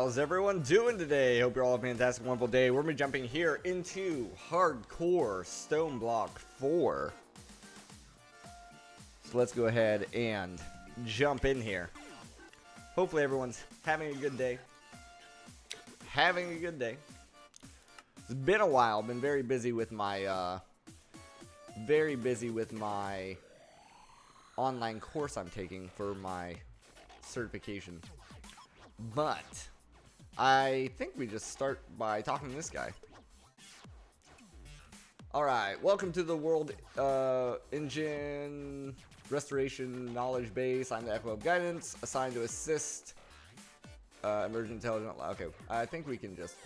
How's everyone doing today? Hope you're all having a fantastic, wonderful day. We're going to be jumping here into Hardcore Stoneblock 4. So let's go ahead and jump in here. Hopefully everyone's having a good day. It's been a while. Been very busy with my online course I'm taking for my certification. But I think we just start by talking to this guy. Alright, welcome to the World Engine Restoration Knowledge Base. I'm the Echo of Guidance, assigned to assist Emergent Intelligent. Okay, I think we can just...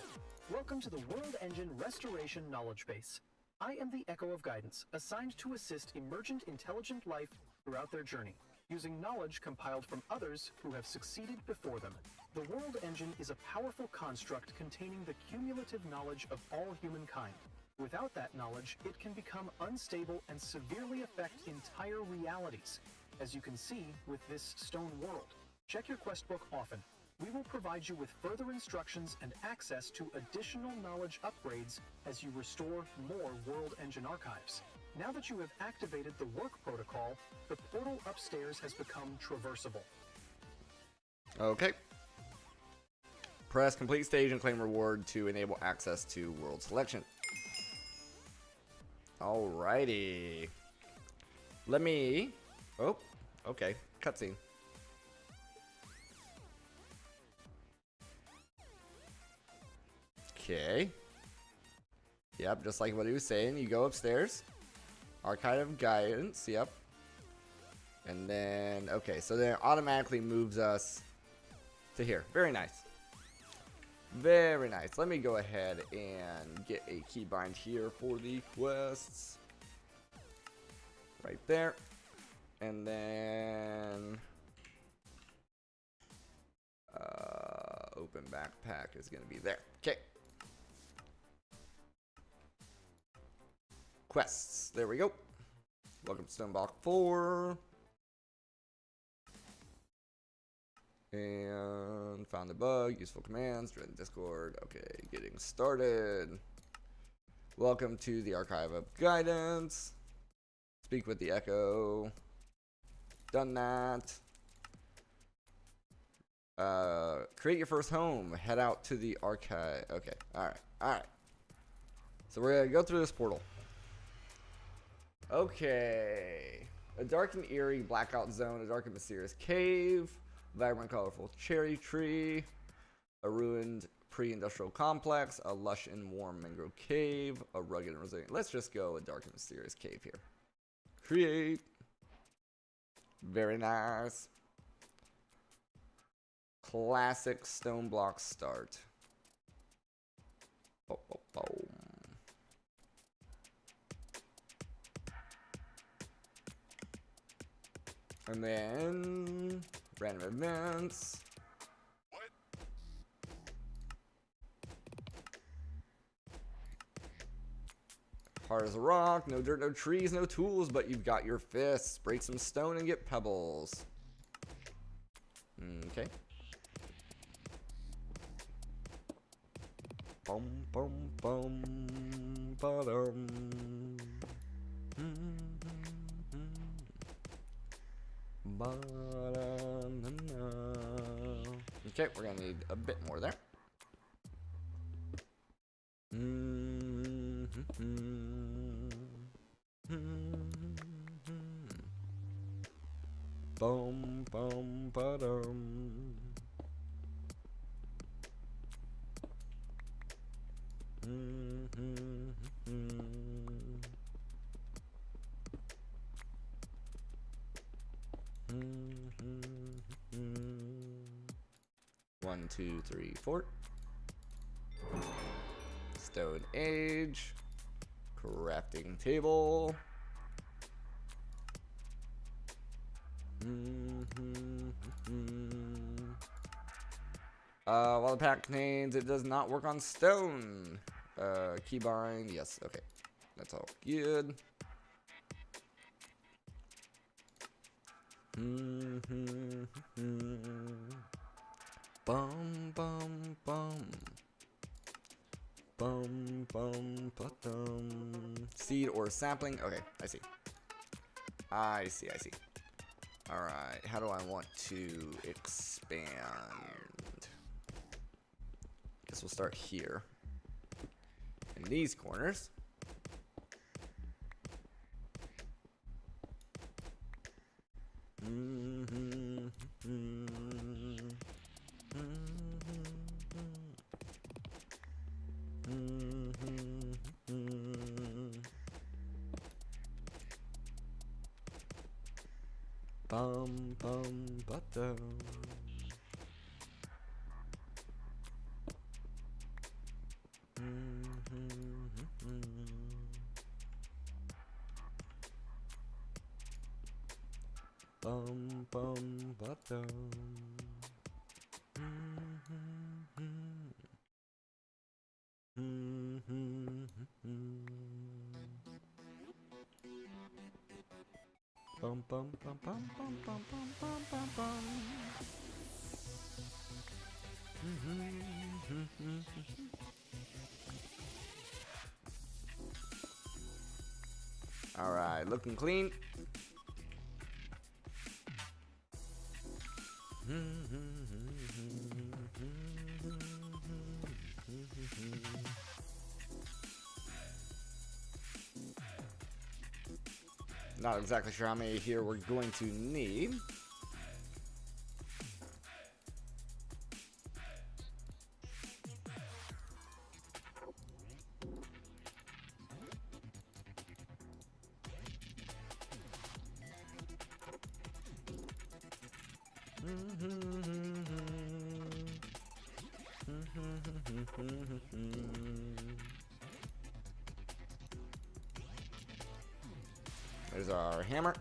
Welcome to the World Engine Restoration Knowledge Base. I am the Echo of Guidance, assigned to assist emergent intelligent life throughout their journey, using knowledge compiled from others who have succeeded before them. The World Engine is a powerful construct containing the cumulative knowledge of all humankind. Without that knowledge, it can become unstable and severely affect entire realities, as you can see with this stone world. Check your quest book often. We will provide you with further instructions and access to additional knowledge upgrades as you restore more World Engine archives. Now that you have activated the work protocol, the portal upstairs has become traversable. Okay. Press complete stage and claim reward to enable access to world selection. Alrighty. Let me... Oh, okay. Cutscene. Okay. Yep, just like what he was saying. You go upstairs. Archive of Guidance, yep. And then, okay, so then it automatically moves us to here. Very nice. Very nice. Let me go ahead and get a keybind here for the quests. Right there. And then open backpack is going to be there. Okay. Quests. There we go. Welcome to Stoneblock 4. And found the bug. Useful commands. Join the Discord. Okay, getting started. Welcome to the Archive of Guidance. Speak with the Echo. Done that. Create your first home. Head out to the archive. Okay. Alright. So we're going to go through this portal. Okay. A dark and eerie blackout zone. A dark and mysterious cave. Vibrant, colorful cherry tree. A ruined pre-industrial complex. A lush and warm mangrove cave. A rugged and resilient. Let's just go a dark and mysterious cave here. Create. Very nice. Classic Stoneblock start. Boom, boom, boom. And then random events. What? Hard as a rock, no dirt, no trees, no tools, but you've got your fists. Break some stone and get pebbles. Okay. Boom, boom, boom, ba-dum. Okay, we're gonna need a bit more there. Boom, boom, ba-dum. 1, 2, 3, 4. Stone Age. Crafting table. While the pack contains, it does not work on stone. Keybind, yes, okay. That's all good. Bum bum bum. Bum bum bum. Seed or sapling. Okay, I see. I see. Alright, how do I want to expand? Guess we'll start here. In these corners. Bum bum button. Bum bum button. Bum bum bum bum bum bum bum bum bum bum. All right, looking clean. Not exactly sure how many here we're going to need. There's our hammer.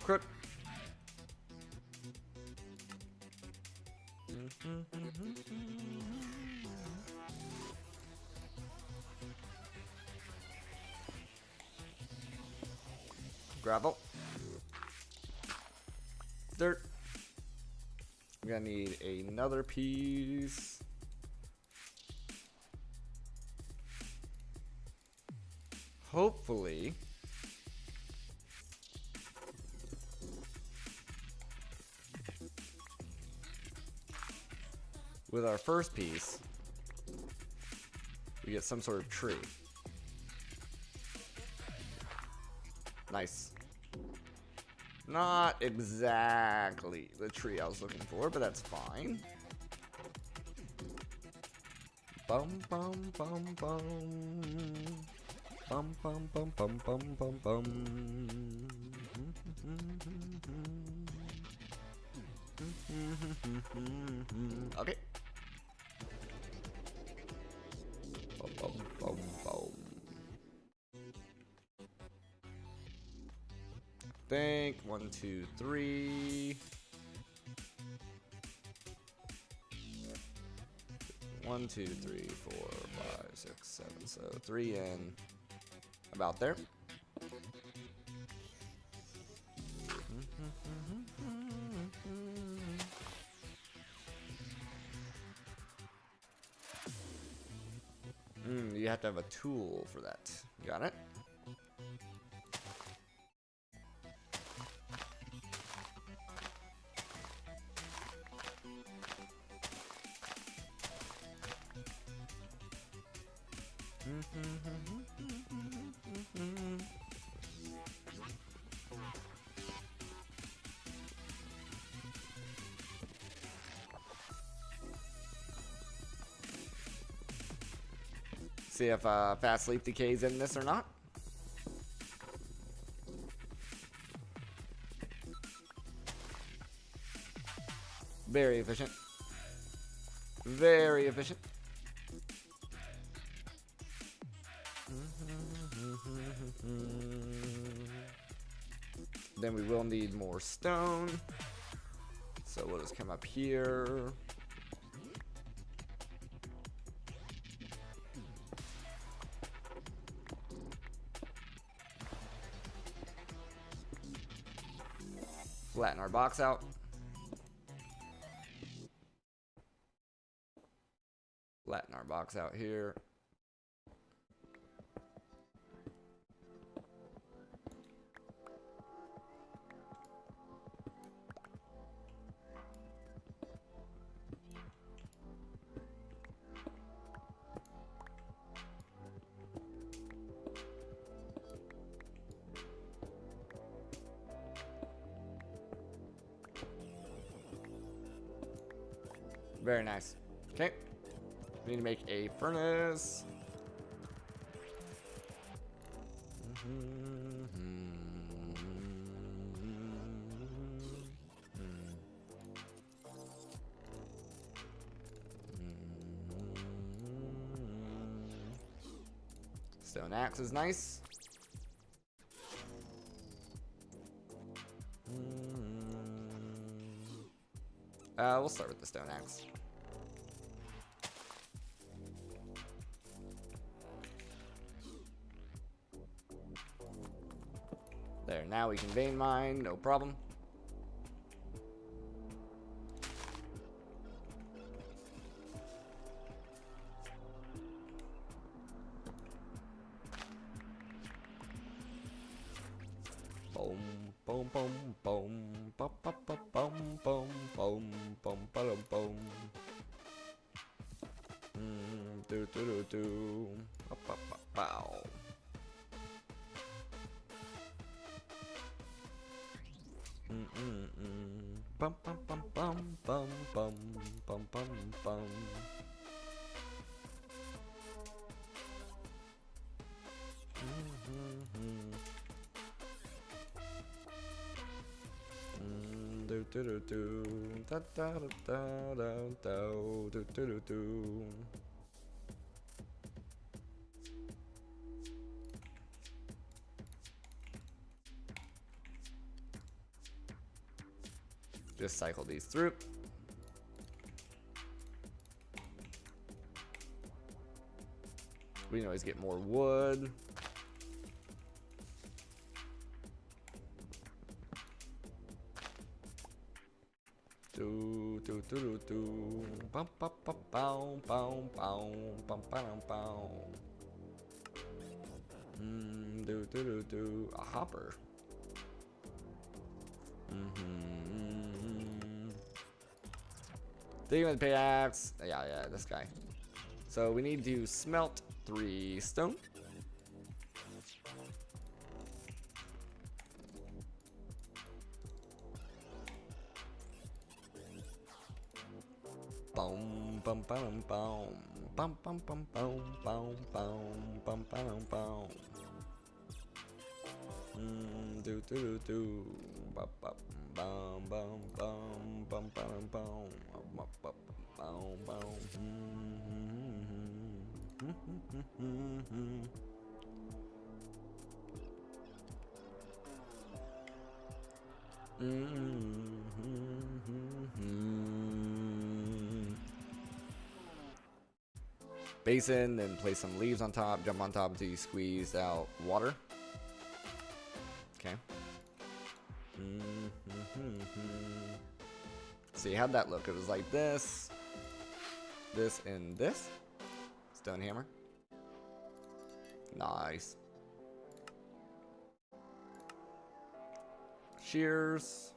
Crook. Gravel. Dirt. We're gonna need another piece. Hopefully. With our first piece, we get some sort of tree. Nice. Not exactly the tree I was looking for, but that's fine. Bum bum bum bum. Bum bum bum bum bum bum bum. Okay. Bum bum bum bum. Think 1, 2, 3. 1, 2, 3, 4, 5, 6, 7. So 3 in about there. You have to have a tool for that. Got it? See if fast sleep decays in this or not. Very efficient. Very efficient. Then we will need more stone. So we'll just come up here. Flatten our box out. Flatten our box out here. Very nice. Okay. We need to make a furnace. Stone axe is nice. We'll start with the stone axe. There, now we can vein mine, no problem. Boom, boom, boom, boom, bum, bum, bum, bum, bum, bum, bum, bum, bum. Do do do do. Bow. Bum bum bum bum bum bum bum bum bum. Do do do do da da da da da do do do do. Just cycle these through. We can always get more wood. Do do do do do. Bum bum bum bum bum bum bum bum bum. Do do do do. A hopper. Digging with the pickaxe. Yeah, this guy. So we need to smelt 3 stone. Boom, bum, bum, bum, bum, bum, bum, bum, bum, bum, bum, bum, bum. Do do do do. Bum, bum, bum, bum, bum, bum, bum, bum. Basin, then place some leaves on top, jump on top until you squeeze out water. Okay. See, how'd that look? It was like this, this, and this. Stone hammer. Nice. Shears.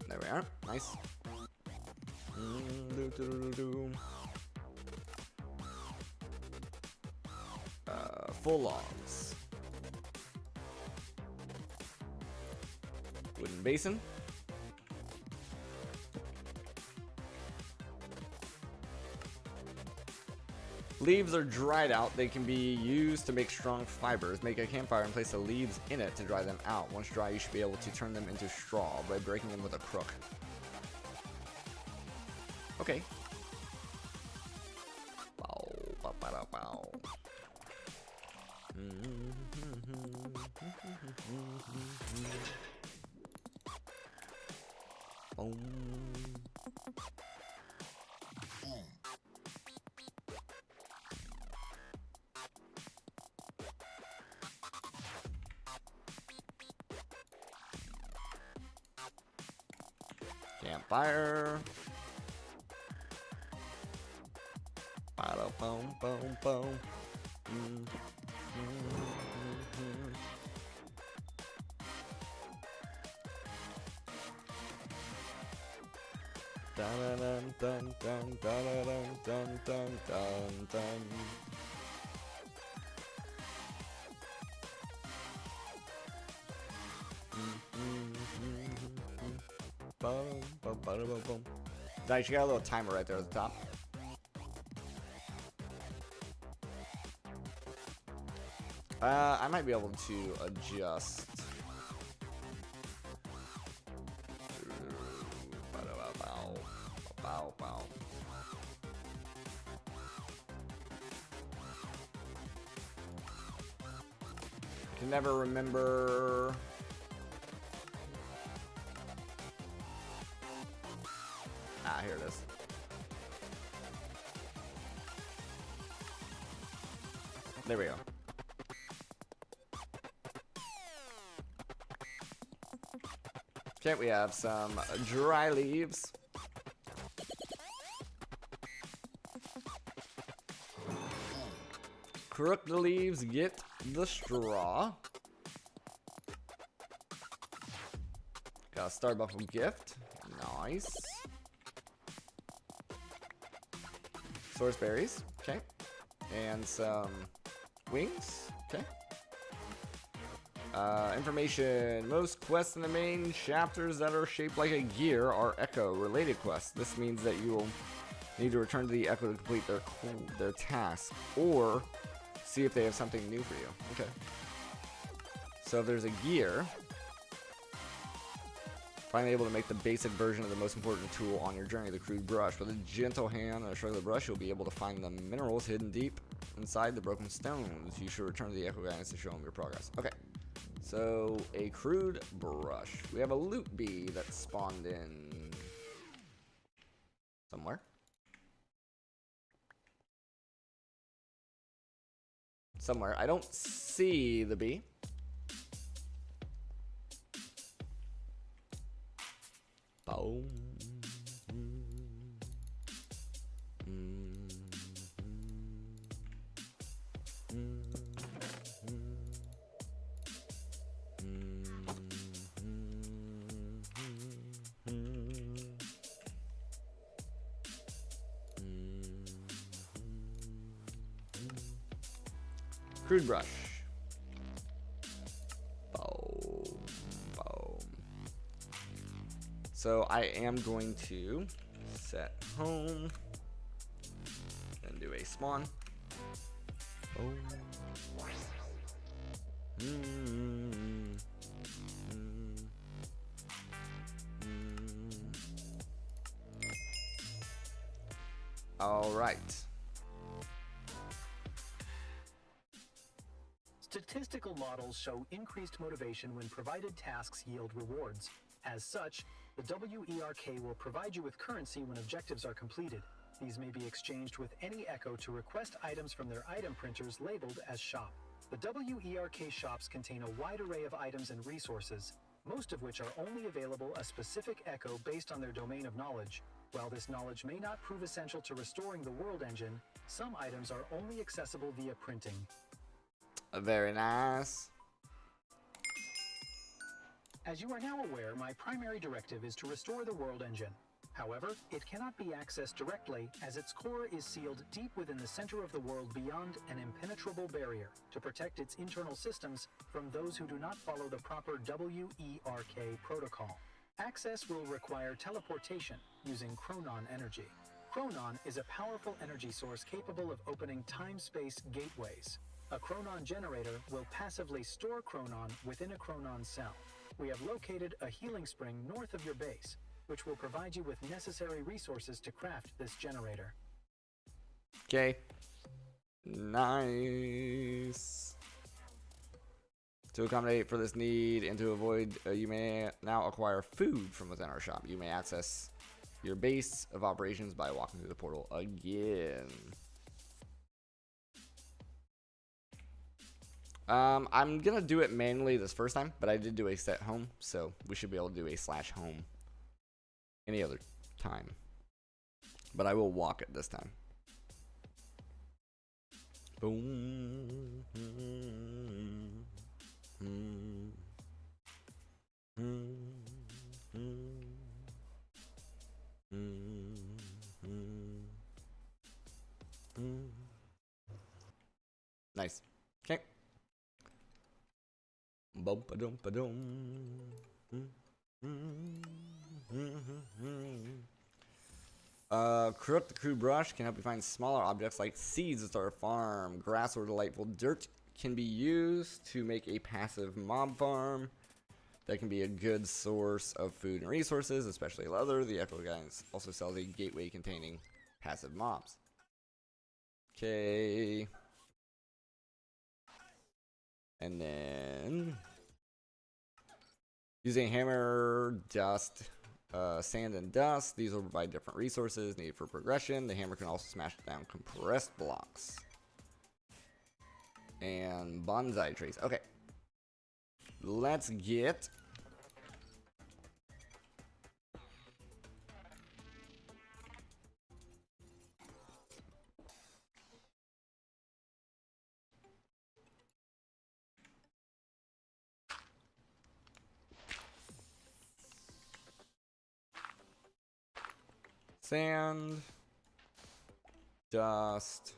There we are. Nice. Full logs. Wooden basin. Leaves are dried out. They can be used to make strong fibers. Make a campfire and place the leaves in it to dry them out. Once dry, you should be able to turn them into straw by breaking them with a crook. Okay. Bow, bow, bow, bow. Campfire. Boom, boom, boom, boom. Dun dun dun dun dun dun dun dun dun. Nice, you got a little timer right there at the top. I might be able to adjust. I can never remember. Ah, here it is. There we go. Okay, we have some dry leaves. Crook the leaves, get the straw. Got a Stoneblock gift. Nice. Source berries. Okay. And some wings. Okay. Information. Most quests in the main chapters that are shaped like a gear are Echo related quests. This means that you will need to return to the Echo to complete their task or see if they have something new for you. Okay. So if there's a gear, finally able to make the basic version of the most important tool on your journey, the crude brush. With a gentle hand and a stroke of the brush, you'll be able to find the minerals hidden deep inside the broken stones. You should return to the Echo Guidance to show them your progress. Okay. So, a crude brush. We have a loot bee that spawned in somewhere. Somewhere. I don't see the bee. Boom. Crude brush. Boom. Boom. So I am going to set home and do a spawn. Boom. All right. Statistical models show increased motivation when provided tasks yield rewards. As such, the WERK will provide you with currency when objectives are completed. These may be exchanged with any Echo to request items from their item printers labeled as shop. The WERK shops contain a wide array of items and resources, most of which are only available a specific Echo based on their domain of knowledge. While this knowledge may not prove essential to restoring the world engine, some items are only accessible via printing. Very nice. As you are now aware, my primary directive is to restore the world engine. However, it cannot be accessed directly as its core is sealed deep within the center of the world beyond an impenetrable barrier to protect its internal systems from those who do not follow the proper WERK protocol. Access will require teleportation using chronon energy. Chronon is a powerful energy source capable of opening time-space gateways. A Chronon generator will passively store Chronon within a Chronon cell. We have located a healing spring north of your base, which will provide you with necessary resources to craft this generator. Okay. Nice. To accommodate for this need and to avoid, you may now acquire food from within our shop. You may access your base of operations by walking through the portal again. I'm gonna do it manually this first time, but I did do a set home, so we should be able to do a /home any other time. But I will walk it this time. Boom. Nice. Okay. Corrupt the crude brush can help you find smaller objects like seeds to start a farm. Grass or delightful dirt can be used to make a passive mob farm. That can be a good source of food and resources, especially leather. The Echo Guidance also sells a gateway containing passive mobs. Okay. And then using hammer, dust, sand, and dust. These will provide different resources needed for progression. The hammer can also smash down compressed blocks. And bonsai trees. Okay. Let's get sand, dust,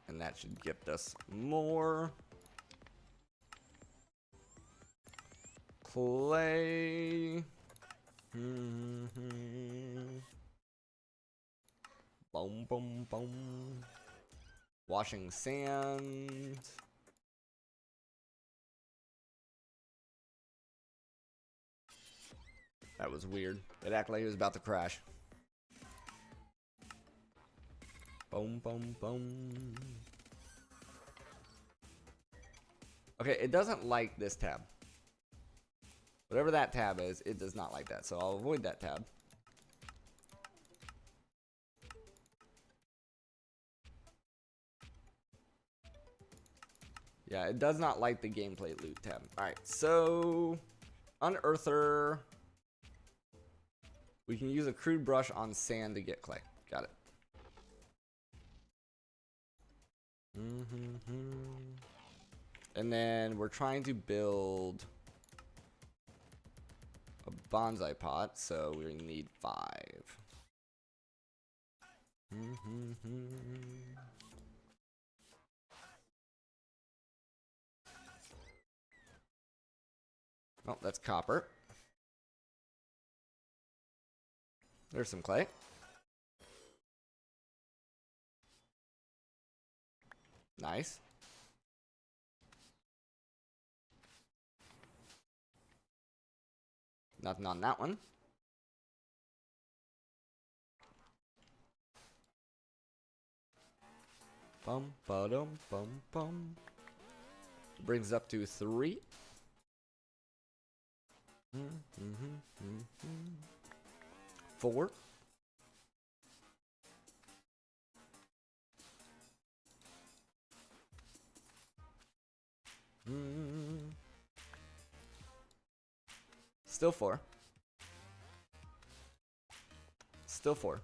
and that should get us more clay. Boom, boom, boom. Washing sand. That was weird. It acted like it was about to crash. Boom, boom, boom. Okay, it doesn't like this tab. Whatever that tab is, it does not like that. So I'll avoid that tab. Yeah, it does not like the gameplay loot tab. Alright, so Unearther. We can use a crude brush on sand to get clay. Got it. And then we're trying to build a bonsai pot, so we need 5. Oh, that's copper. There's some clay. Nice. Nothing on that one. Bum ba dum bum bum. Brings up to 3. 4. Still 4. Still 4.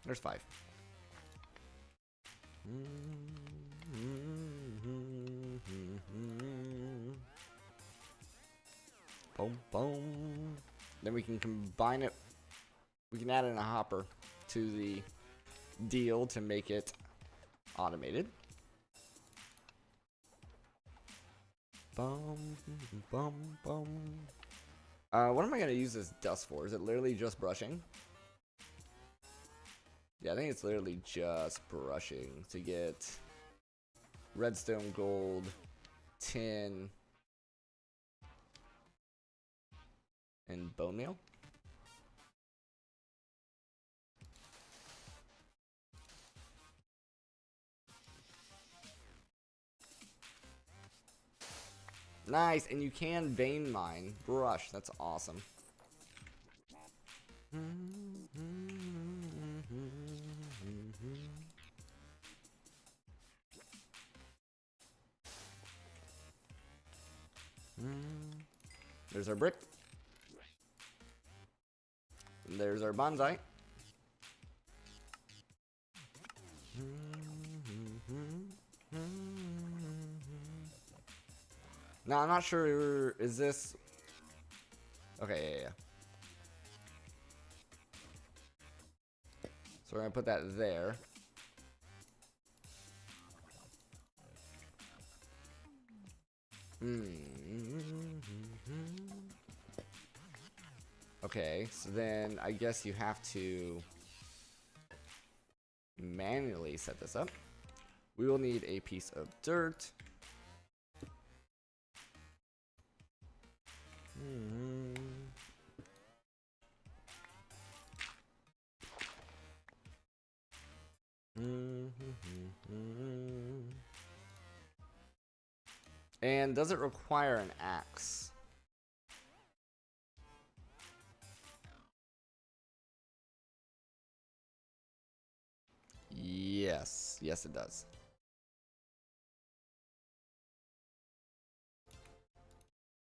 There's 5. Boom, boom. Then we can combine it. We can add in a hopper to the deal to make it automated. Bum, bum, bum. What am I gonna use this dust for? Is it literally just brushing? Yeah, I think it's literally just brushing to get redstone, gold, tin, and bone meal. Nice, and you can vein mine. Brush, that's awesome. There's our brick. And there's our bonsai. Now, I'm not sure, is this... Okay, yeah. So we're gonna put that there. Okay, so then I guess you have to manually set this up. We will need a piece of dirt. And does it require an axe? Yes. Yes, it does.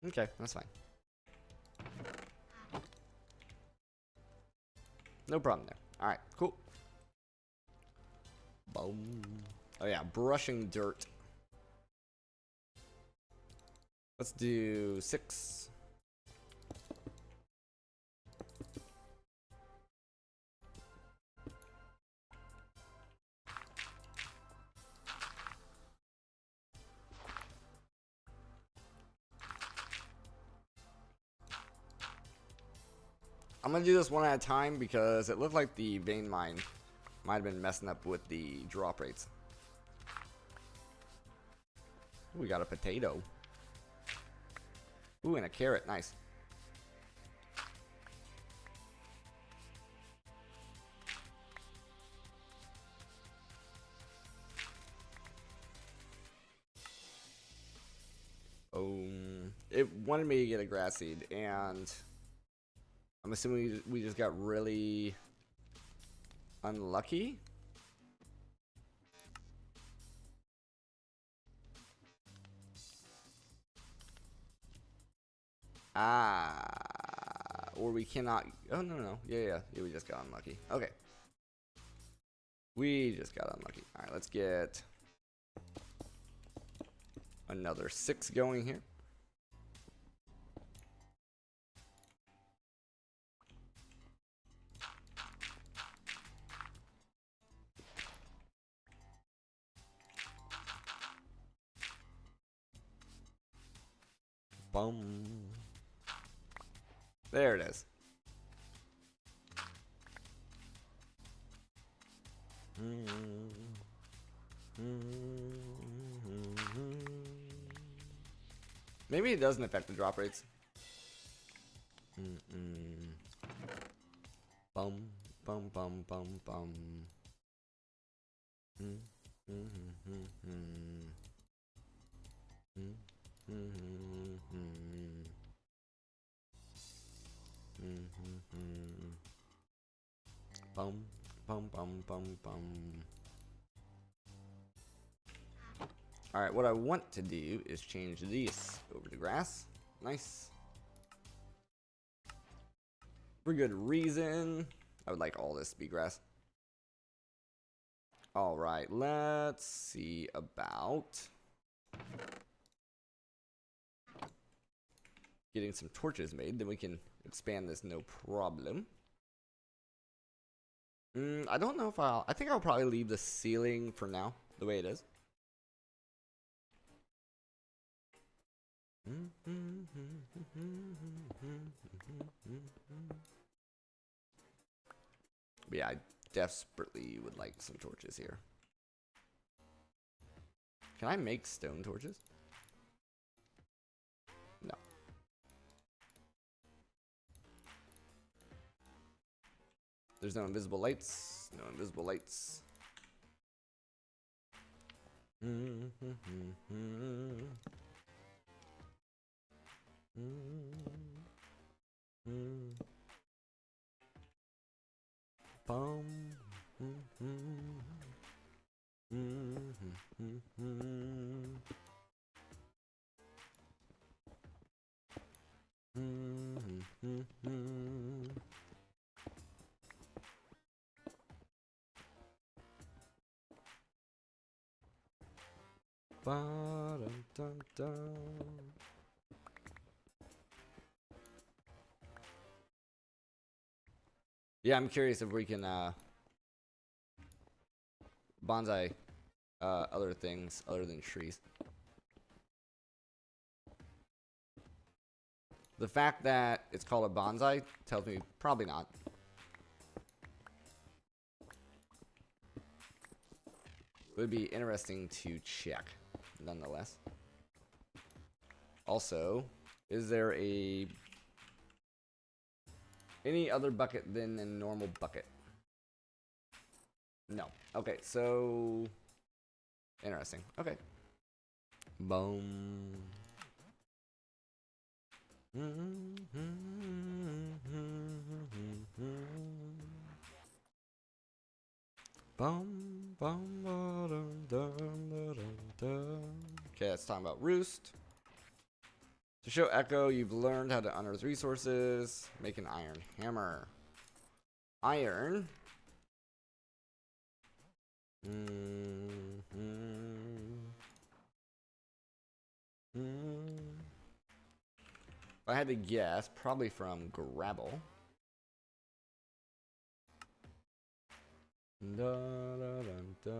Okay, that's fine. No problem there. Alright, cool. Boom. Oh yeah, brushing dirt. Let's do 6. I'm gonna do this one at a time because it looked like the vein mine might have been messing up with the drop rates. Ooh, we got a potato. Ooh, and a carrot. Nice. It wanted me to get a grass seed, and I'm assuming we just got really unlucky. Or we cannot. Oh, no. Yeah, we just got unlucky. Okay. We just got unlucky. Alright, let's get another 6 going here. Boom. There it is. Maybe it doesn't affect the drop rates. Bum, bum, bum, bum, bum. Bum, bum, bum, bum, bum. Alright, what I want to do is change these over to grass. Nice. For good reason. I would like all this to be grass. Alright, let's see about getting some torches made. Then we can expand this no problem. I don't know if I think I'll probably leave the ceiling for now, the way it is. But yeah, I desperately would like some torches here. Can I make stone torches? No. There's no invisible lights. No invisible lights. Bum. Yeah, I'm curious if we can bonsai other things other than trees. The fact that it's called a bonsai tells me probably not. It would be interesting to check, nonetheless. Also, is there any other bucket than a normal bucket? No. Okay, so interesting. Okay. Boom. Okay, let's talk about Roost. To show Echo, you've learned how to unearth resources. Make an iron hammer. Iron. If I had to guess, probably from gravel. Da, da, da, da.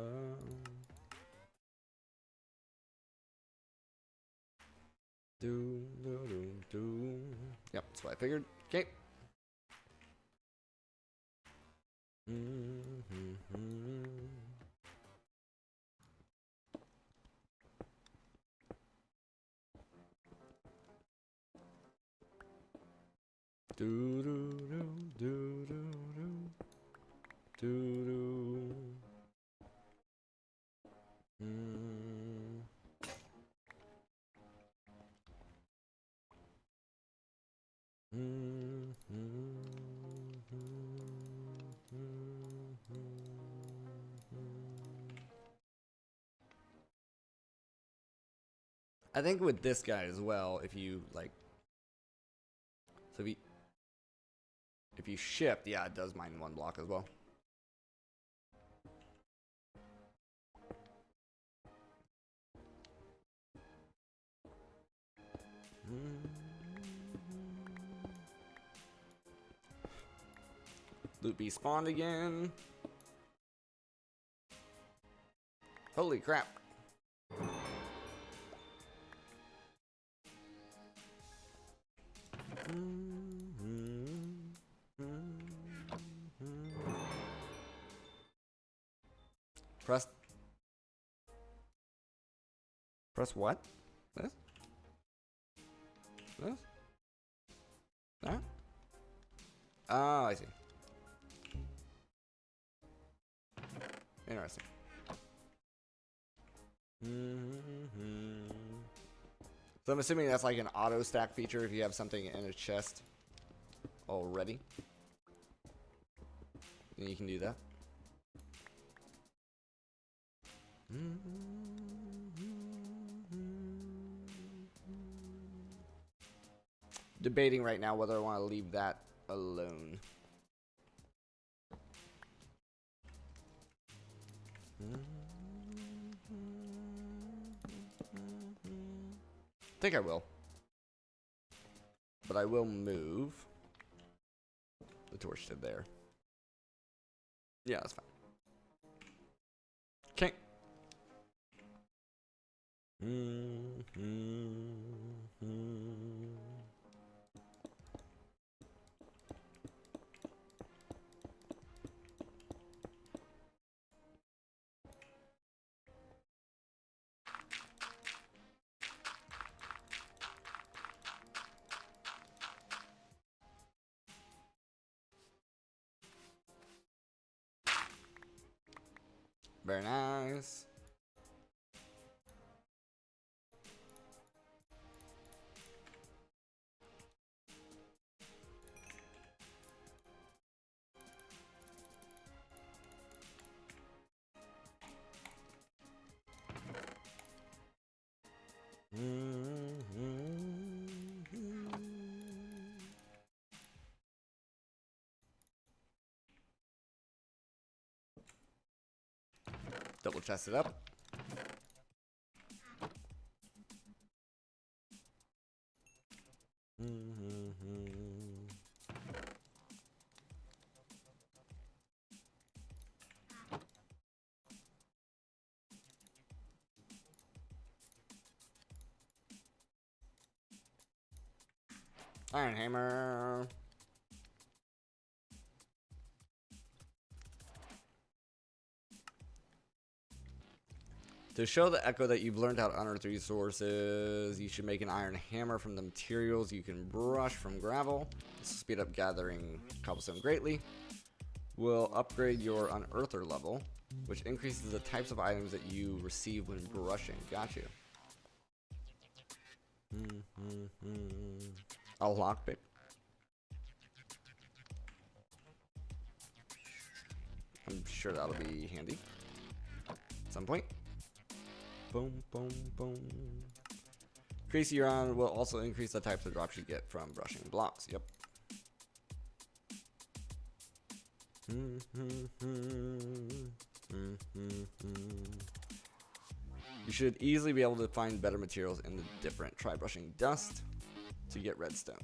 Do, do, do, do. Yep, that's what I figured. Okay. Do, do, do, do, do, do, do, do. I think with this guy as well, if you like, so if you shift, yeah, it does mine one block as well. Loopy spawned again. Holy crap. Press what? This? This? That? Oh, I see. Interesting. So I'm assuming that's like an auto stack feature if you have something in a chest already. Then you can do that. Debating right now whether I want to leave that alone. I think I will. But I will move the torch to there. Yeah, that's fine. Okay. Very nice. Double chest it up. Iron Hammer. To show the Echo that you've learned how to unearth resources, you should make an iron hammer from the materials you can brush from gravel. This will speed up gathering cobblestone greatly. Will upgrade your unearther level, which increases the types of items that you receive when brushing. Got you. A lockpick. I'm sure that'll be handy at some point. Boom, boom, boom. Increase your on will also increase the types of drops you get from brushing blocks. Yep. You should easily be able to find better materials in the different. Try brushing dust to get redstone.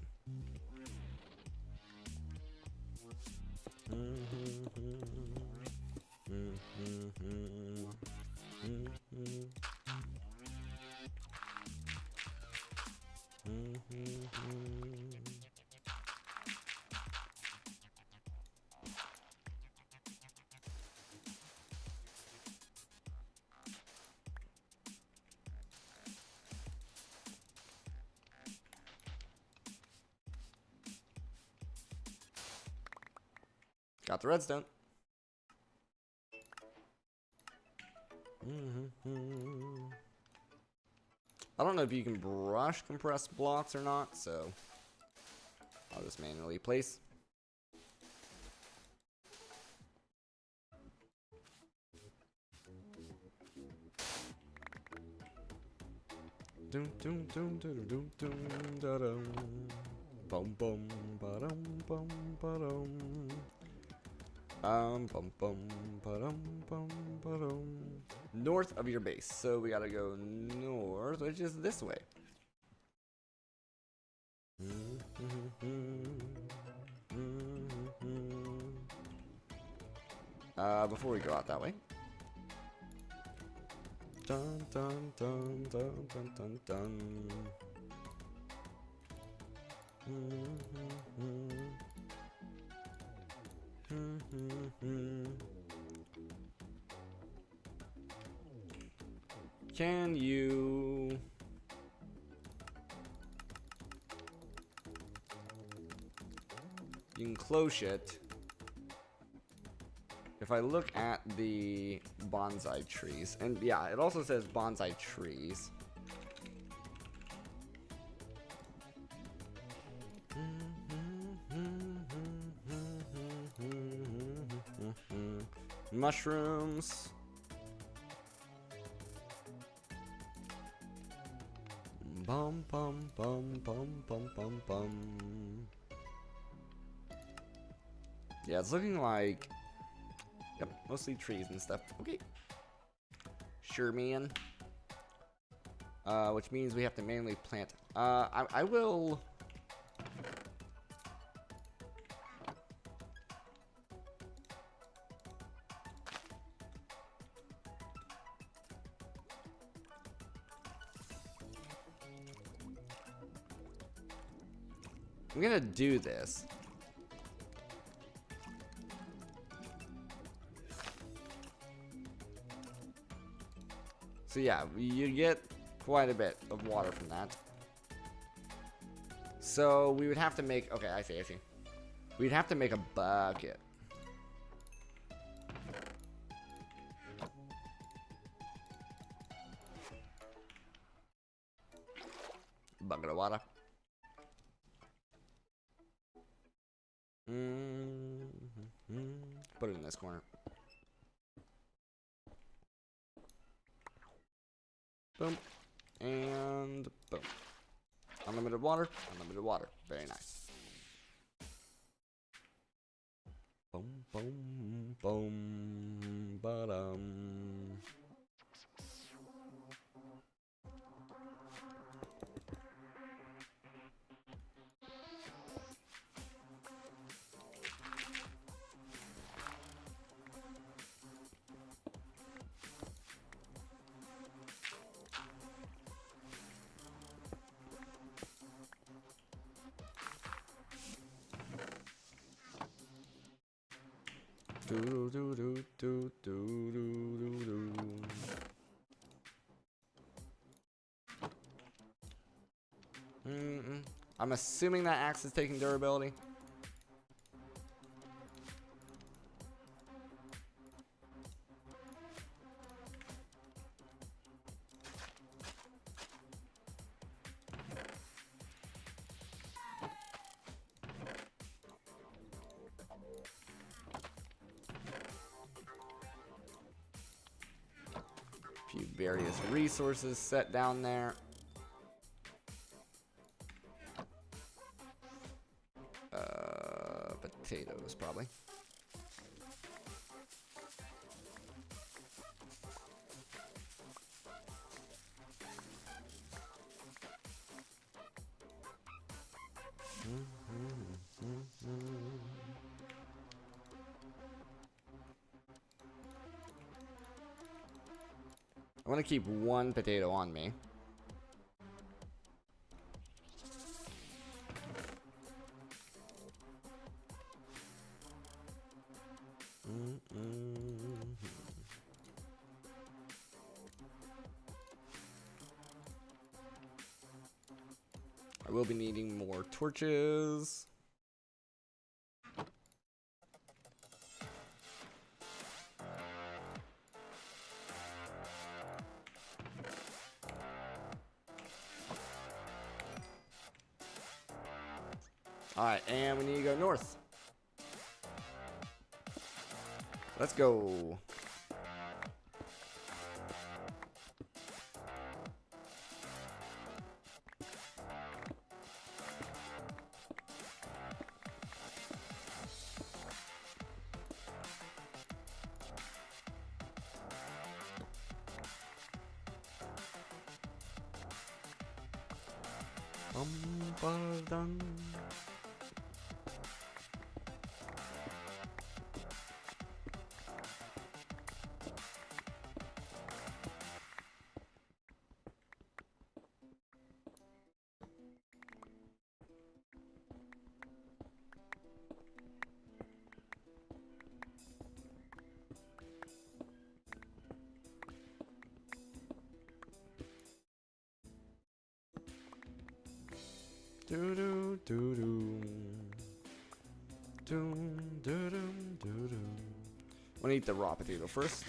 Got the redstone. I don't know if you can brush compressed blocks or not, so I'll just manually place. Boom, boom, ba-dum, bum, ba-dum. Bum, bum, ba-dum, bum, ba-dum. North of your base, so we gotta go north, which is this way. Before we go out that way. Dun dun dun dun dun dun dun. Can you can close it. If I look at the bonsai trees, and yeah, it also says bonsai trees. Mushrooms. Bum bum bum bum bum bum bum. Yeah, it's looking like, yep, mostly trees and stuff. Okay. Sure, man. Which means we have to manually plant. I will. I'm gonna do this. So yeah, you get quite a bit of water from that. So we would have to make, okay, I see. We'd have to make a bucket. We'd have to make a bucket. Bucket of water. Put it in this corner. Boom. And boom. Unlimited water. Unlimited water. Very nice. Boom, boom, boom, ba-dum. Do do do do do do do. I'm assuming that axe is taking durability. Few various resources set down there. Potatoes, probably. I want to keep one potato on me. I will be needing more torches. Alright, and we need to go north. Let's go. Done. Do do do do. Doom do do do do. I'm gonna eat the raw potato first.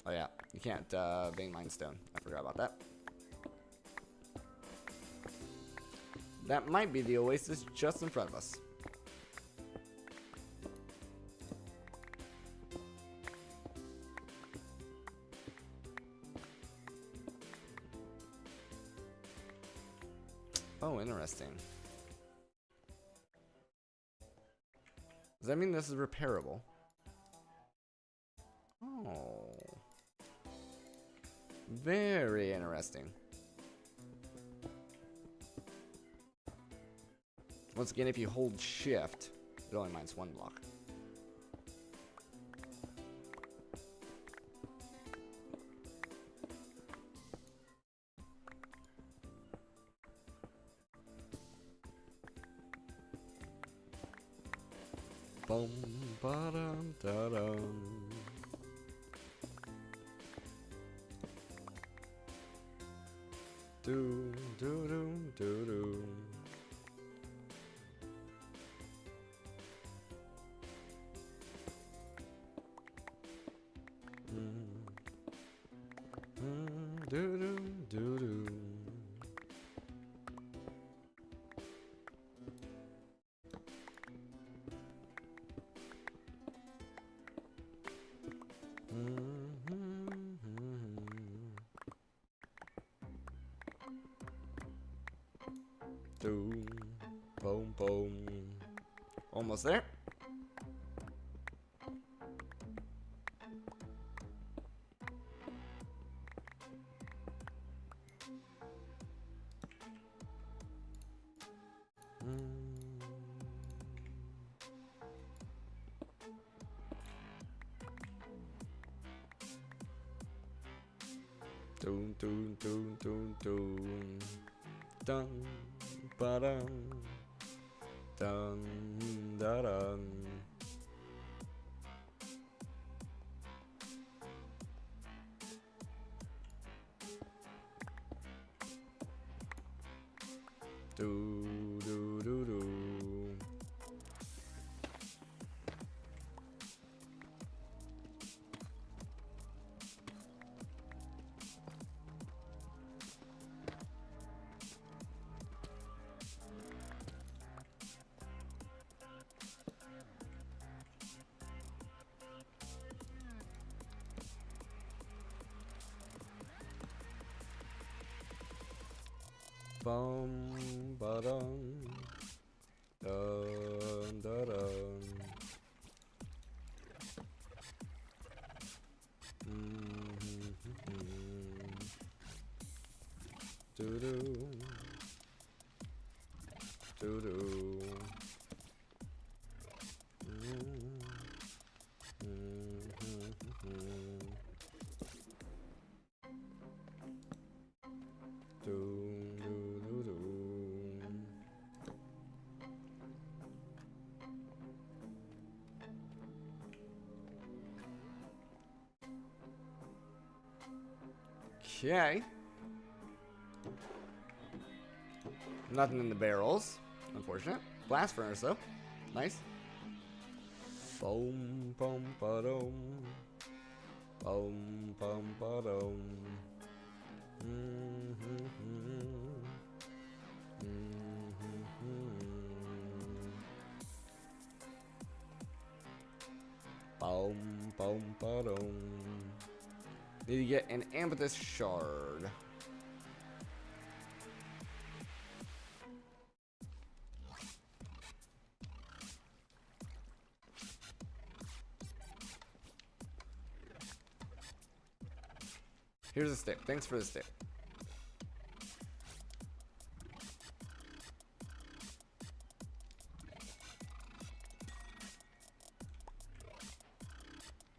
Oh yeah, you can't vein mine stone. I forgot about that. That might be the oasis just in front of us. Oh, interesting. Does that mean this is repairable? Oh. Very interesting. Once again, if you hold shift, it only mines one block. Boom, ba-dum, da-dum. Do, do, do, do, do. Do do do do. Boom, boom, boom. Almost there. Doom, doom, doom, doom, doom. Dun, ba-dum. Dun, da-dum. Do, do, do, do. Bum, ba-dum. Dun, da-dum. Do-do. Do-do. Okay. Nothing in the barrels. Unfortunate. Blast furnace though. Nice. Boom, bum, ba-dum. Boom, bum, ba-dum. Boom, boom, ba-dum. Need to get an amethyst shard. Here's a stick. Thanks for the stick.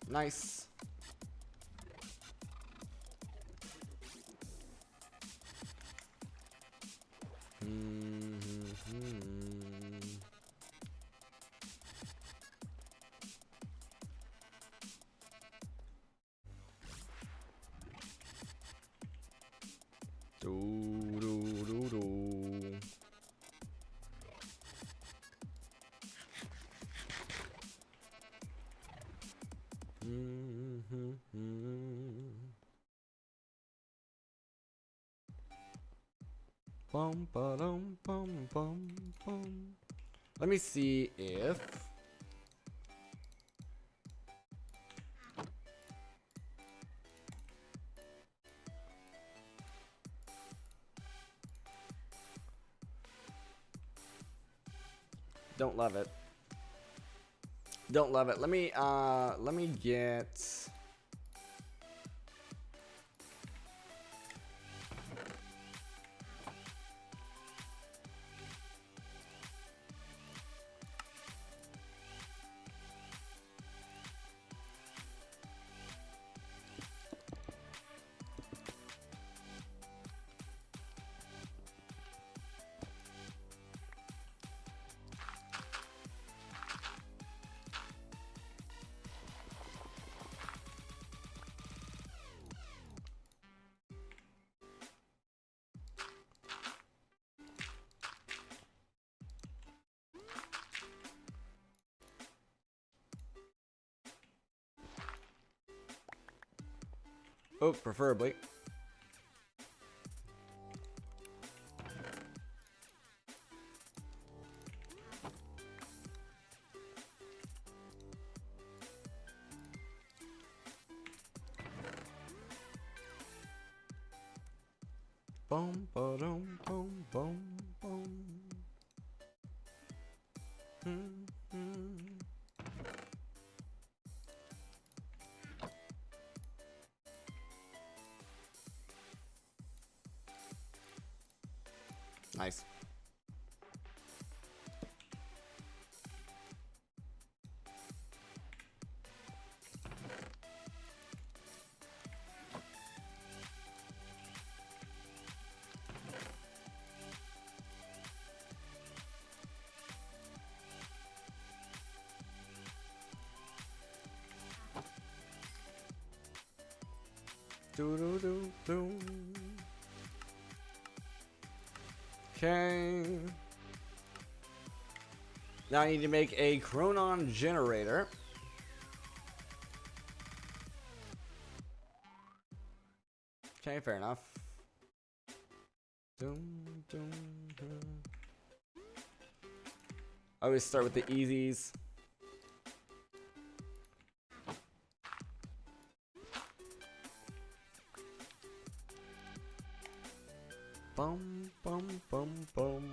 Nice. Do, do, do, do. Bum, ba-dum, bum, bum, bum. Let me see if don't love it. Don't love it. Let me get oh, preferably. Boom, ba-dum, boom, boom, boom. Nice. Do do do do. Okay. Now I need to make a chronon generator. Okay, fair enough. Dum, dum, dum. I always start with the easies. Bum, bum, bum, bum.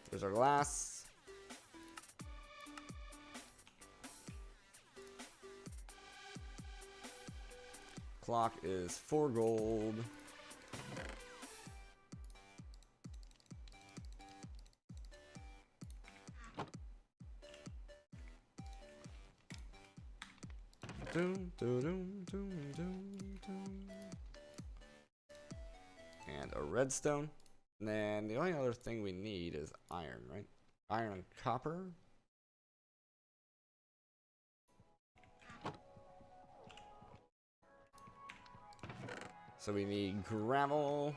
There's our glass. Clock is 4 gold. Doom, doom, doom, doom, doom, doom. And a redstone. And then the only other thing we need is iron, right? Iron and copper. So we need gravel.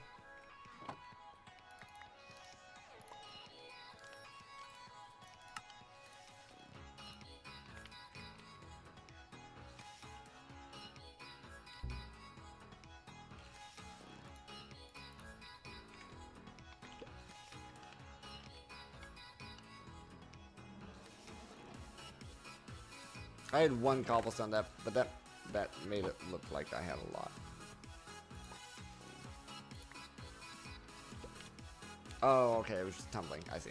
I had 1 cobblestone, but that made it look like I had a lot. Oh, okay, it was just tumbling. I see.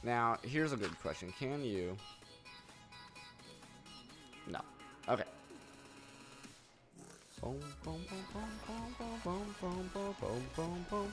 Now, here's a good question. Can you... No. Okay. Boom, boom, boom, boom, boom, boom, boom, boom, boom, boom, boom.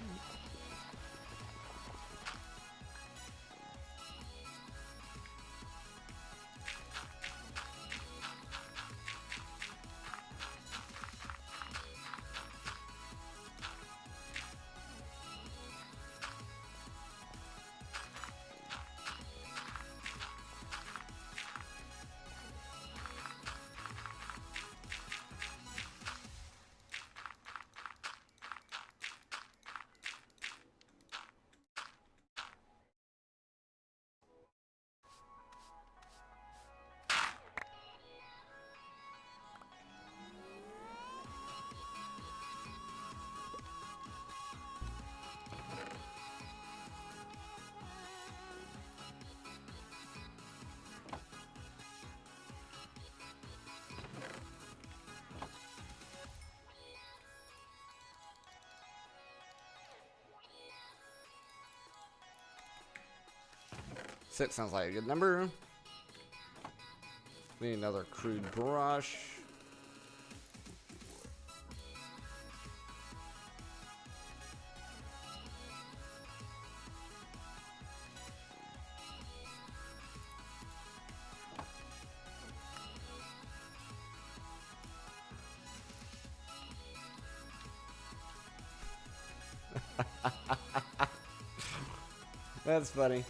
Six sounds like a good number. We need another crude brush. That's funny.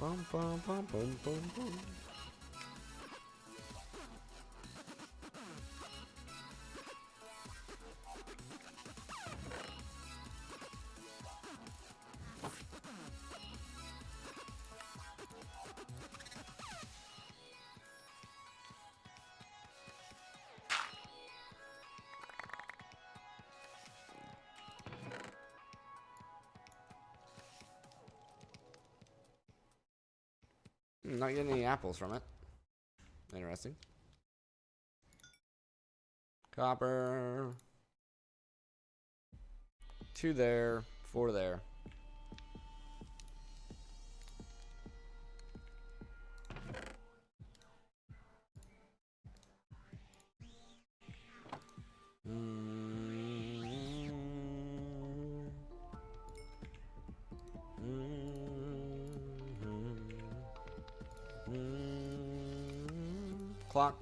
Bum, bum, bum, bum, bum, bum. Not getting any apples from it. Interesting. Copper. 2 there, 4 there. Clock.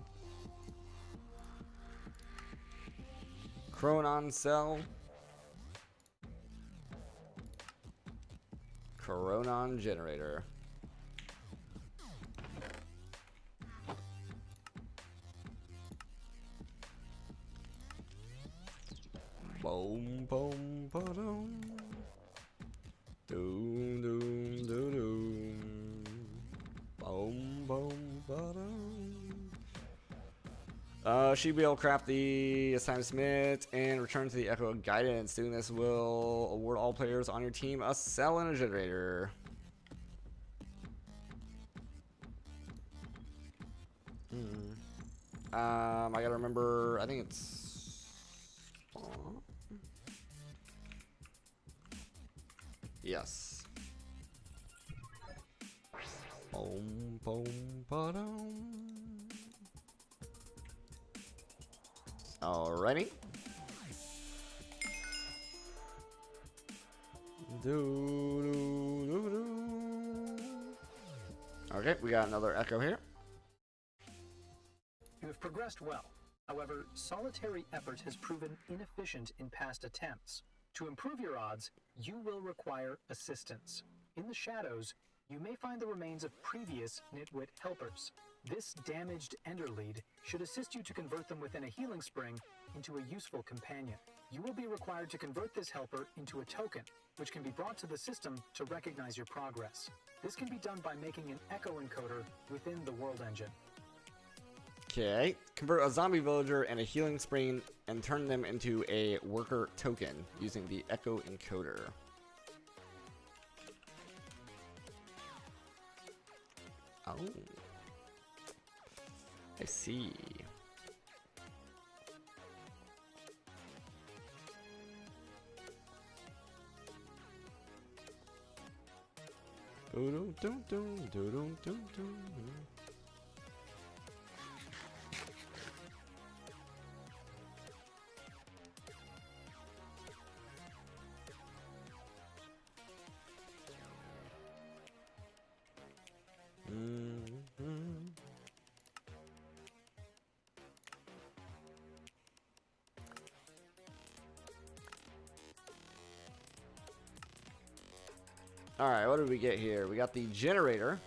Chronon cell. Chronon generator. Boom, boom, ba-dum. Doom, doom, doom, doom. Boom, boom, ba-dum. She'll be able to craft the assignment submit and return to the Echo Guidance. Doing this will award all players on your team a cell and a generator. I gotta remember, I think it's... Yes. Boom, boom, ba-dum. Alrighty. Okay, we got another echo here. You have progressed well. However, solitary effort has proven inefficient in past attempts. To improve your odds, you will require assistance. In the shadows, you may find the remains of previous Nitwit helpers. This damaged Enderlead should assist you to convert them within a healing spring into a useful companion. You will be required to convert this helper into a token, which can be brought to the system to recognize your progress. This can be done by making an echo encoder within the world engine. Okay, convert a zombie villager and a healing spring and turn them into a worker token using the echo encoder. Oh, I see. All right, what did we get here? We got the generator.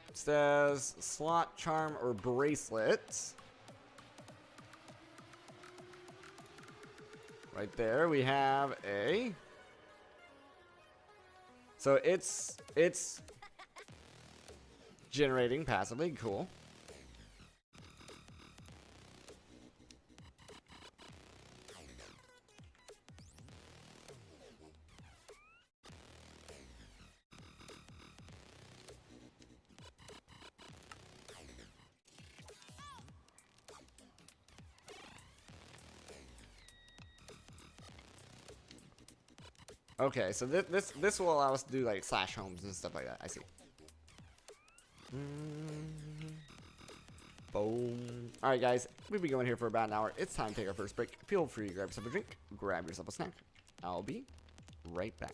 It says slot, charm, or bracelet. Right there, we have a... So it's generating passively, cool. Okay, so this will allow us to do like slash homes and stuff like that. I see. Boom. Alright guys, we've been going here for about an hour. It's time to take our first break. Feel free to grab yourself a drink, grab yourself a snack. I'll be right back.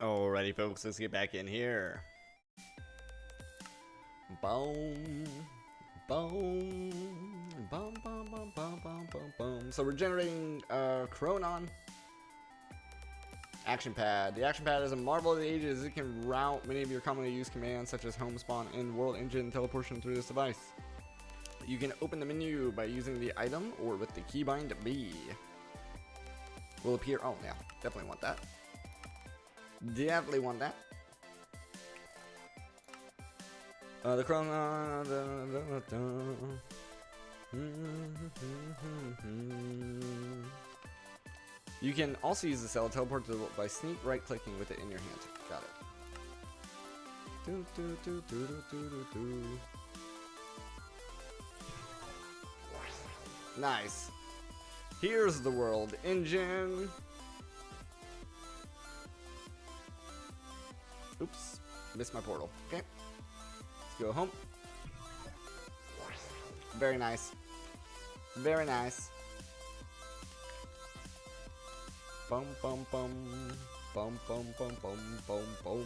Alrighty, folks, let's get back in here. Boom. Boom. Boom, boom, boom, boom, boom, boom, boom. So we're generating Chronon. Action pad. The action pad is a marvel of the ages. It can route many of your commonly used commands such as home spawn and world engine teleportation through this device. You can open the menu by using the item or with the keybind B. Will appear. Oh yeah, definitely want that. Definitely want that. The Chronon. You can also use the cell to teleport to the by sneak right clicking with it in your hand. Got it. Nice. Here's the world engine. Oops, missed my portal. Okay, let's go home. Very nice. Very nice. Bum bum bum. Bum bum bum bum bum bum.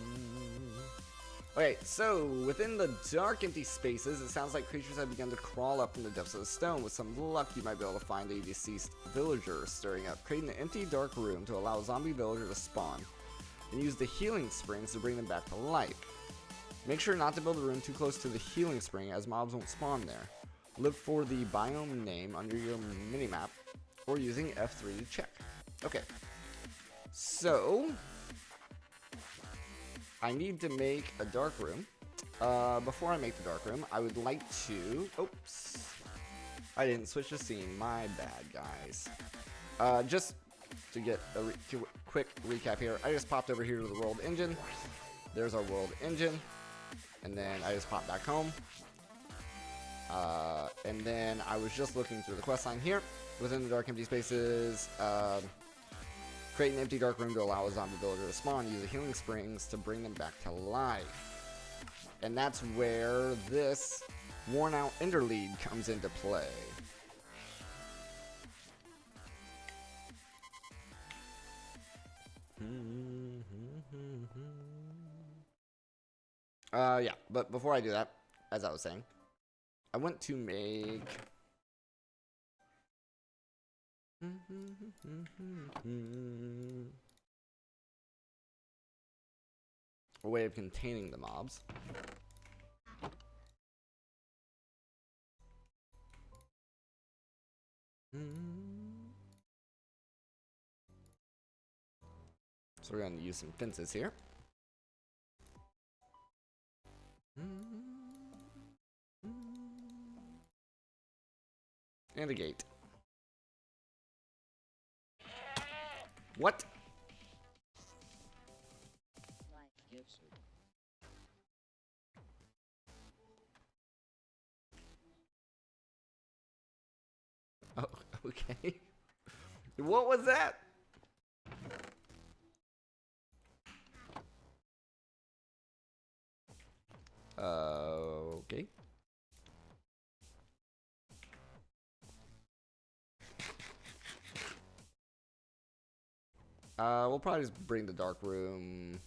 Okay, so within the dark empty spaces, it sounds like creatures have begun to crawl up from the depths of the stone. With some luck, you might be able to find a deceased villager stirring up. Create an empty dark room to allow a zombie villager to spawn, and use the healing springs to bring them back to life. Make sure not to build a room too close to the healing spring, as mobs won't spawn there. Look for the biome name under your minimap, or using F3 to check. Okay, so I need to make a dark room. Before I make the dark room, I would like to... Oops. I didn't switch the scene. My bad, guys. Just to get a quick recap here, I just popped over here to the world engine. There's our world engine. And then I just popped back home. And then I was just looking through the quest line here. Within the dark empty spaces, create an empty dark room to allow a zombie villager to spawn. Use the healing springs to bring them back to life. And that's where this worn out interlead comes into play. Yeah, but before I do that, as I was saying, I want to make a way of containing the mobs. So we're going to use some fences here. And a gate. What? Oh, okay. What was that? Okay. We'll probably just bring the dark room.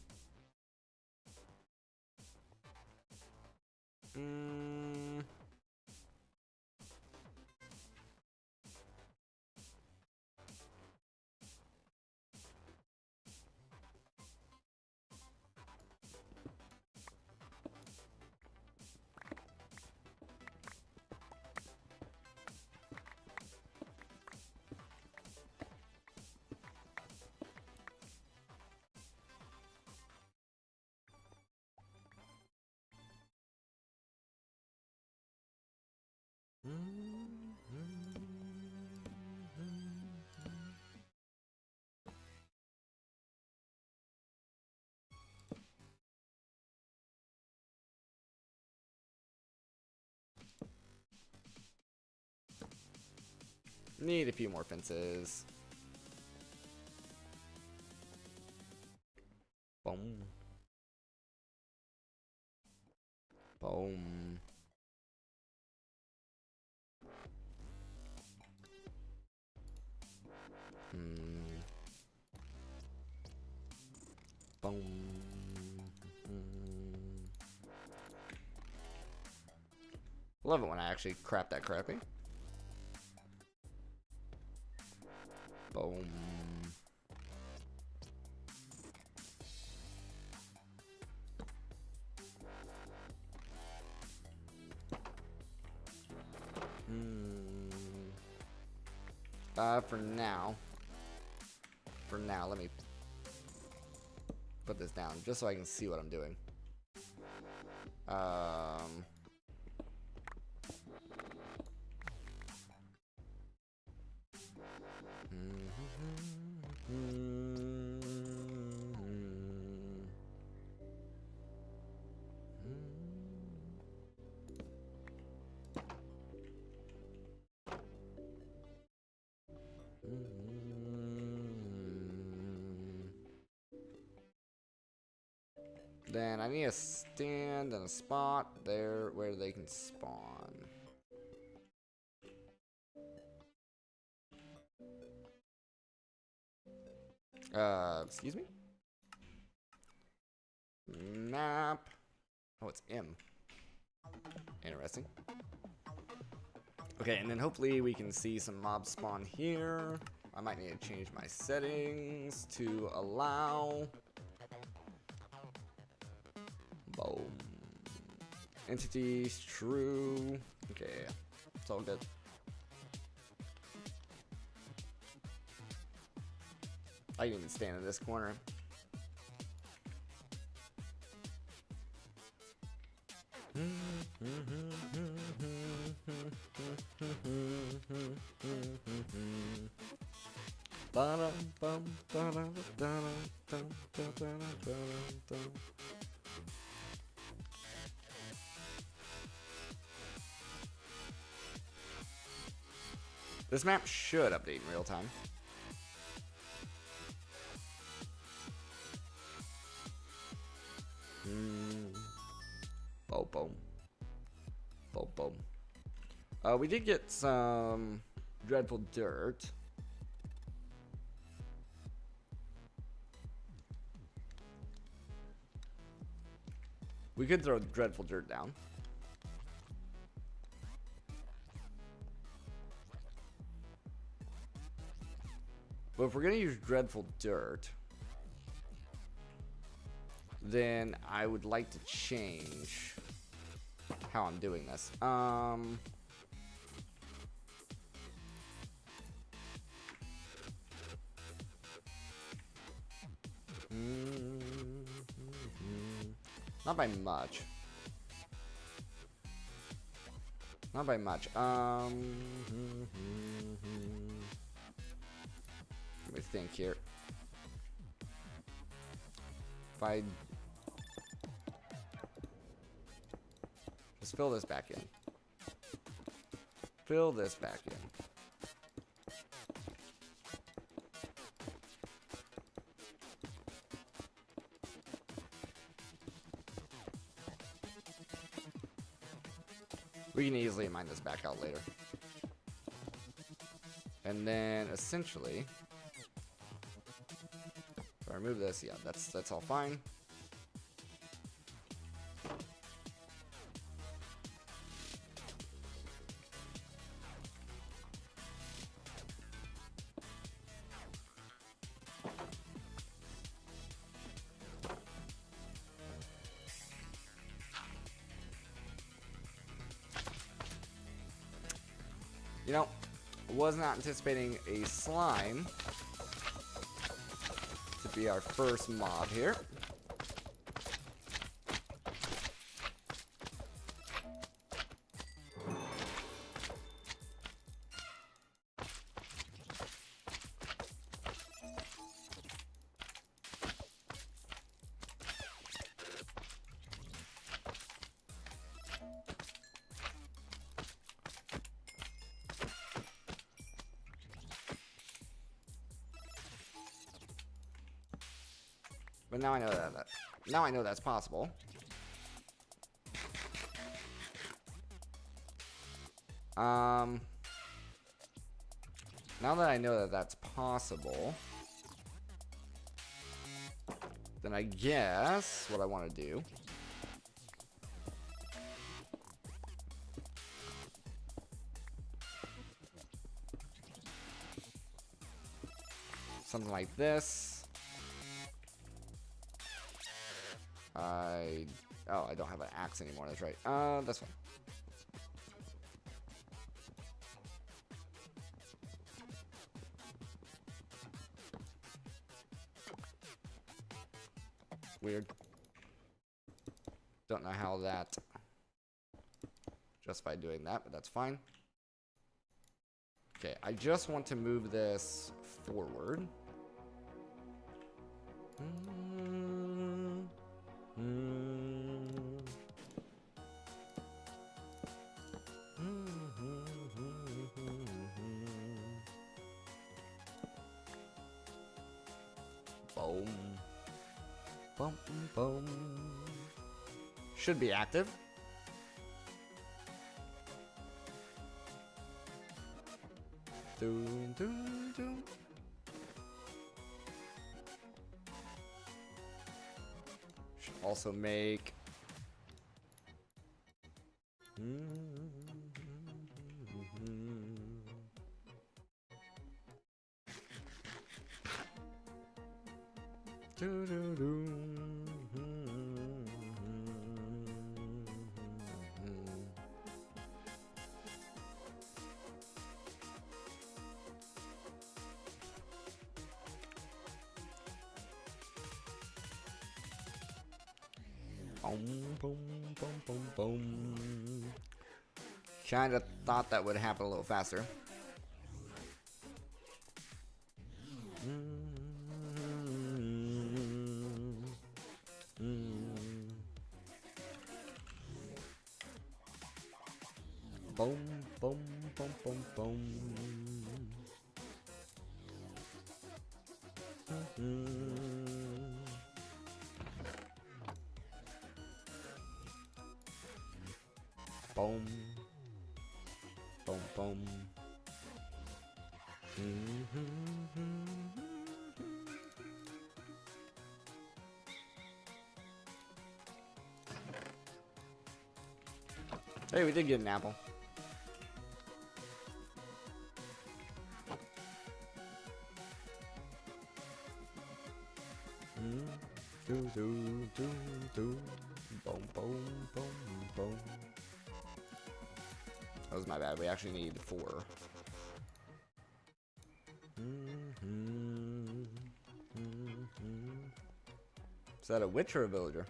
Need a few more fences. Boom. Boom. Boom. Love it when I actually crap that crappy. Boom. For now, let me put this down just so I can see what I'm doing. Then I need a stand and a spot there where they can spawn. Excuse me? Map. Oh, it's M. Interesting. Okay, and then hopefully we can see some mobs spawn here. I might need to change my settings to allow. Boom. Entities, true. Okay, it's all good. I can even stand in this corner. This map should update in real time. Boom, boom. Boom, boom. We did get some dreadful dirt. We could throw dreadful dirt down. But if we're gonna use dreadful dirt, then I would like to change how I'm doing this. Not by much. Not by much. Let me think here. If I just fill this back in. Fill this back in. We can easily mine this back out later. And then essentially, if I remove this, yeah, that's all fine. You know, was not anticipating a slime to be our first mob here. But now I know now I know that's possible. Now that I know that that's possible, Then I guess what I want to do. Something like this. Oh, I don't have an axe anymore. That's right. That's fine. Weird. Don't know how that justified doing that, but that's fine. Okay, I just want to move this forward. Boom. Boom, boom. Should be active. Doom, doom, doom. Should also make. Do, do, do. Boom, boom, boom, boom, boom. Kinda thought that would happen a little faster. Boom, boom, boom, boom, boom. Boom. Boom, boom. Hey, we did get an apple. Do, do, do, do. Boom, boom, boom, boom. That was my bad. We actually need 4. Is that a witch or a villager?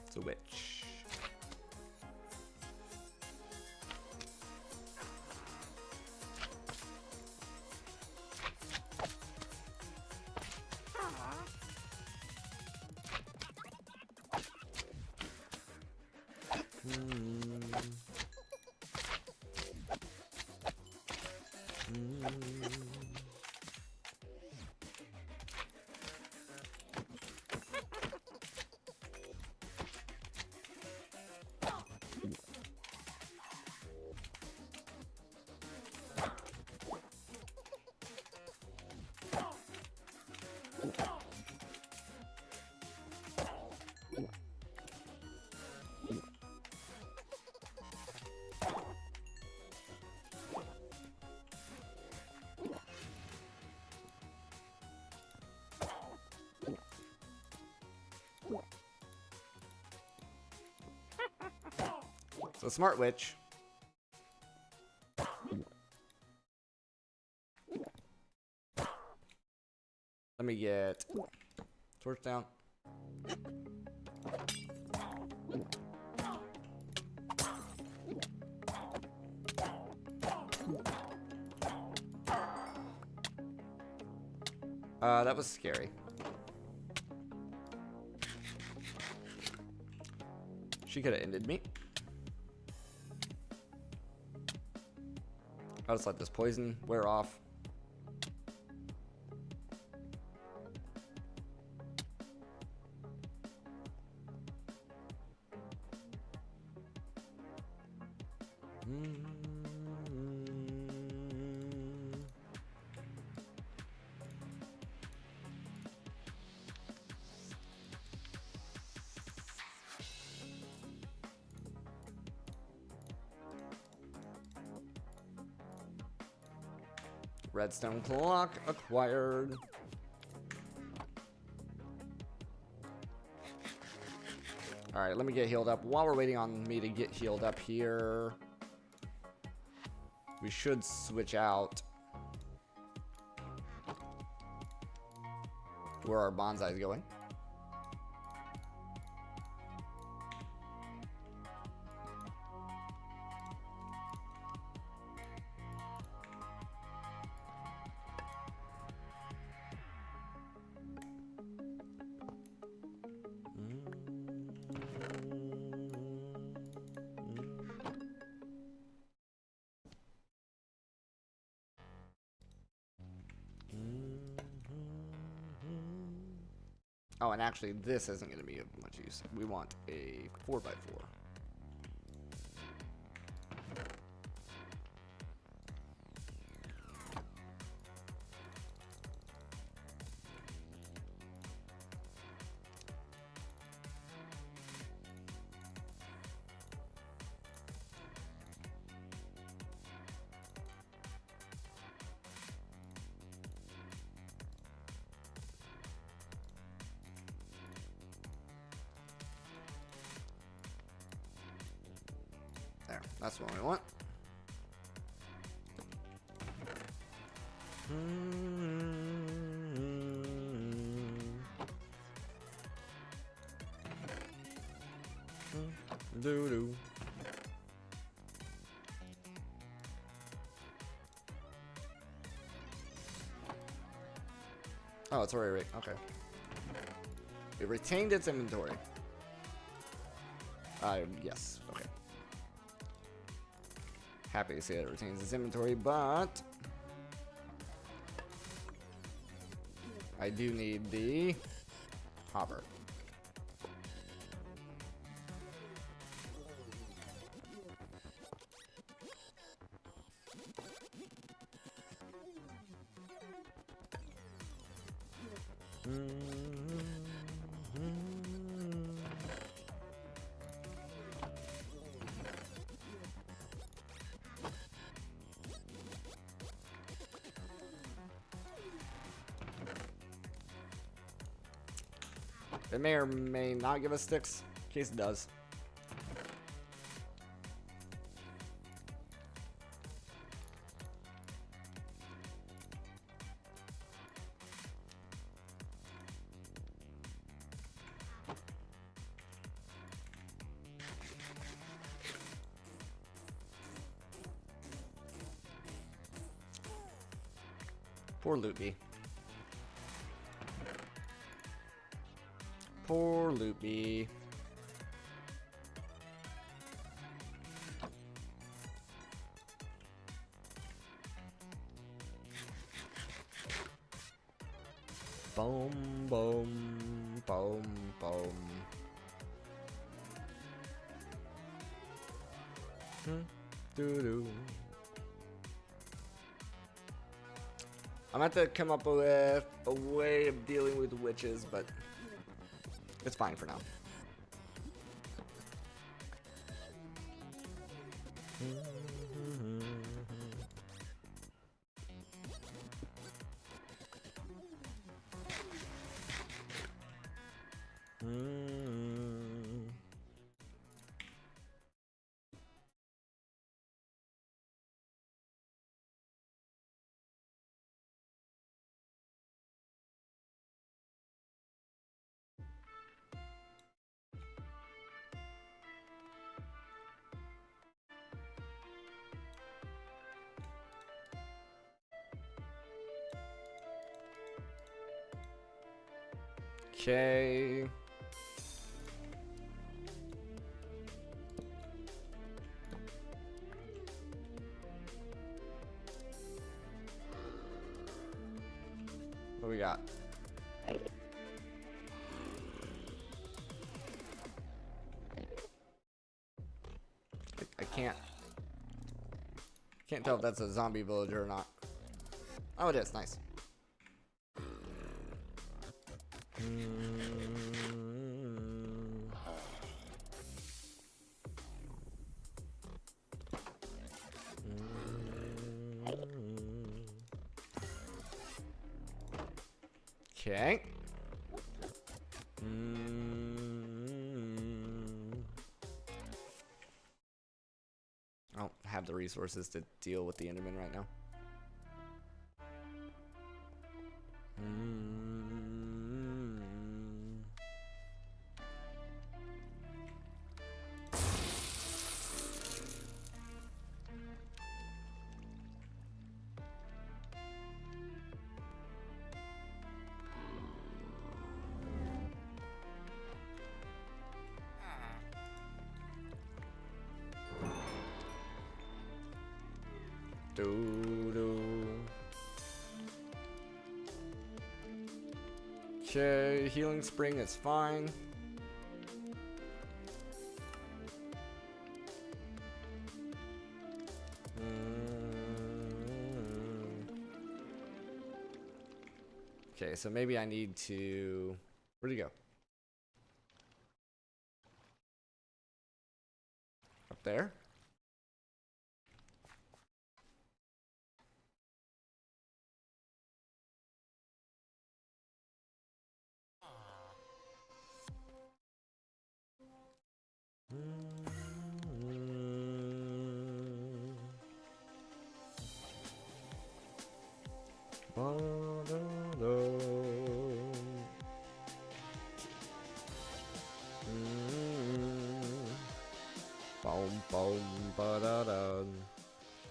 It's a witch. So smart witch. Let me get torch down. That was scary. She could have ended me. I'll just let this poison wear off. Redstone clock acquired. Alright, let me get healed up. While we're waiting on me to get healed up here, we should switch out where our bonsai is going. Oh, and actually, this isn't going to be of much use. We want a 4x4. There, that's what we want. Doo-doo. Oh, it's already okay. It retained its inventory. Yes. Okay. Happy to see that it retains its inventory, but I do need the hopper. It may or may not give us sticks, in case it does. Poor Loopy. Poor Loopy. Boom, boom, boom, boom. Doo-doo. I'm going to have to come up with a way of dealing with witches, but it's fine for now. Okay. What we got? I can't tell if that's a zombie villager or not. Oh, it is. Nice. Okay. I don't have the resources to deal with the Enderman right now. Okay, healing spring is fine. Okay, so maybe I need to... Where'd he go? Up there?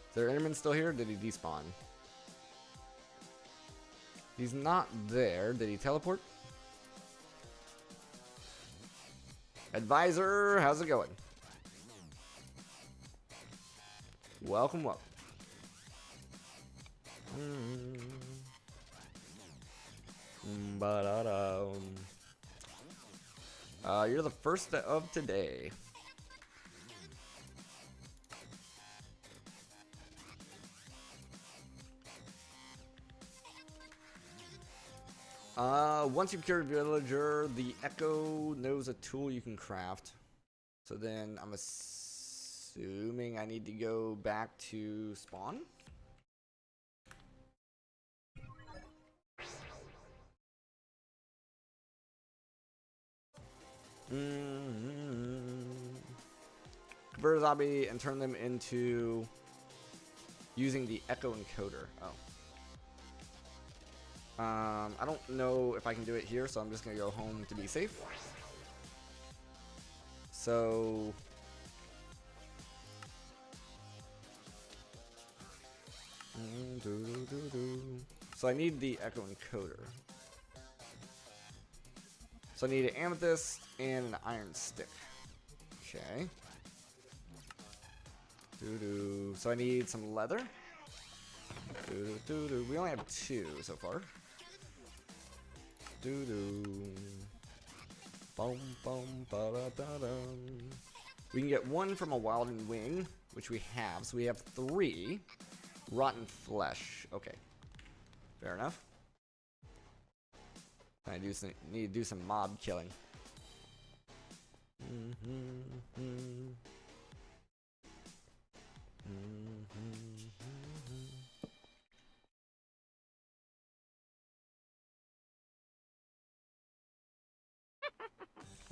Is there Enderman still here? Or did he despawn? He's not there. Did he teleport? Advisor, how's it going? Welcome, welcome. You're the first of today. Once you've cured a villager, the Echo knows a tool you can craft. So then I'm assuming I need to go back to spawn. Convert a zombie and turn them into using the Echo encoder. Oh. I don't know if I can do it here, so I'm just gonna go home to be safe. So I need the Echo encoder. So I need an amethyst and an iron stick. Okay. So I need some leather. We only have 2 so far. We can get 1 from a wildened wing, which we have. So we have 3 rotten flesh. Okay, fair enough. I need to do some mob killing.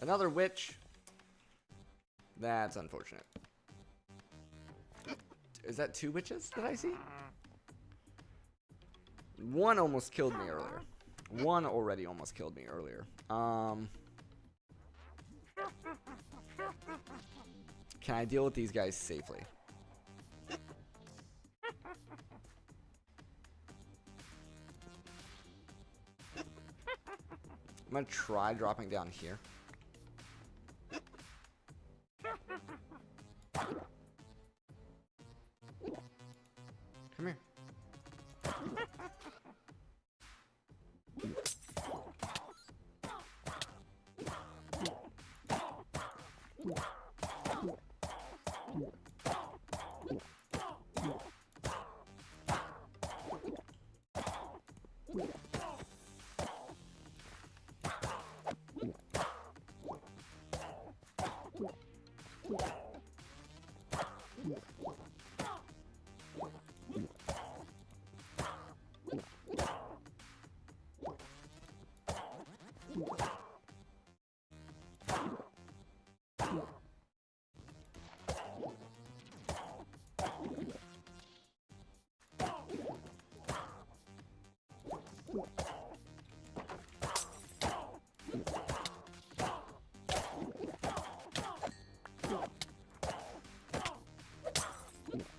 Another witch. That's unfortunate. Is that 2 witches that I see? 1 almost killed me earlier. 1 already almost killed me earlier. Can I deal with these guys safely? I'm gonna try dropping down here. Come here.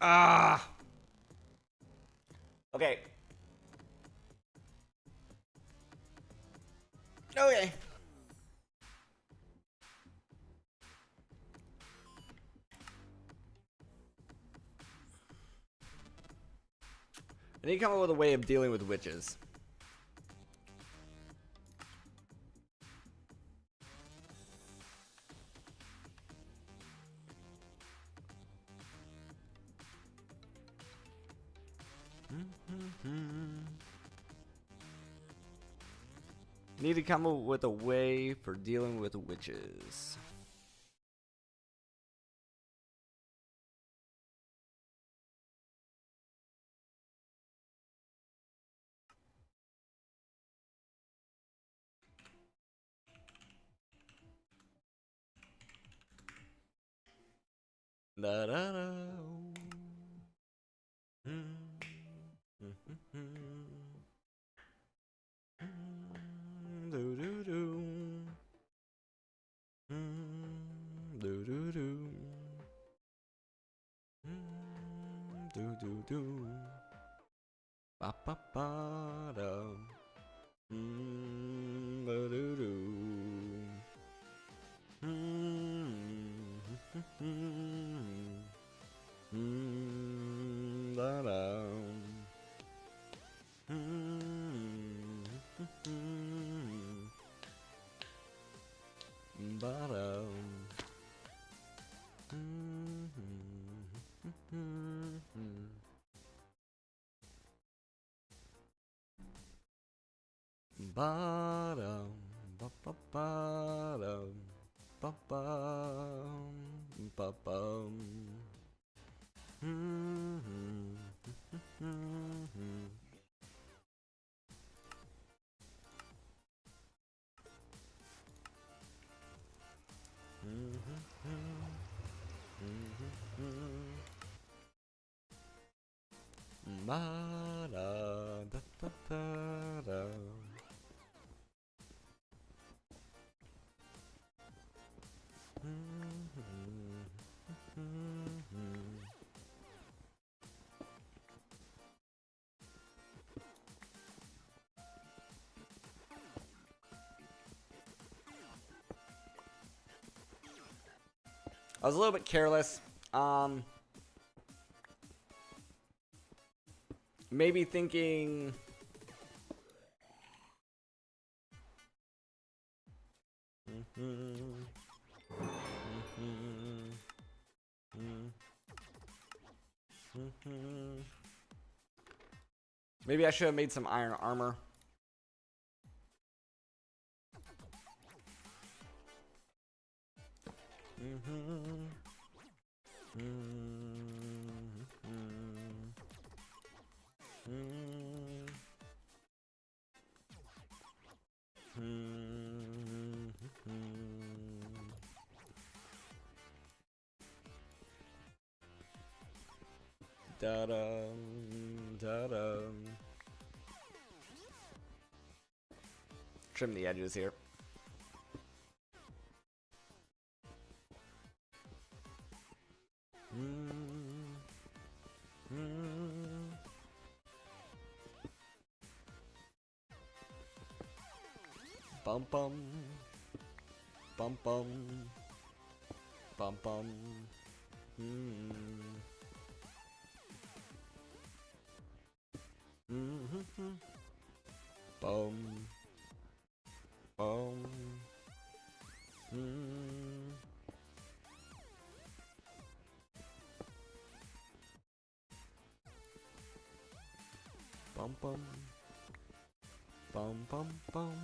Ah. Okay. Okay. I need to come up with a way of dealing with witches. Need to come up with a way for dealing with witches. Da da da. Do do do. Do do do. Do do do. Ba ba ba da. Do do do. Da da. Ba da. Ba-dum, ba-ba-ba-dum, ba-bum, ba-bum. Ba-da-da-da-da-da. I was a little bit careless. Maybe thinking. Maybe I should have made some iron armor. Da-dum, da-dum. Trim the edges here. Bum bum. Bum bum. Bum bum. Bum. Bum. Bum bum. Bum bum bum.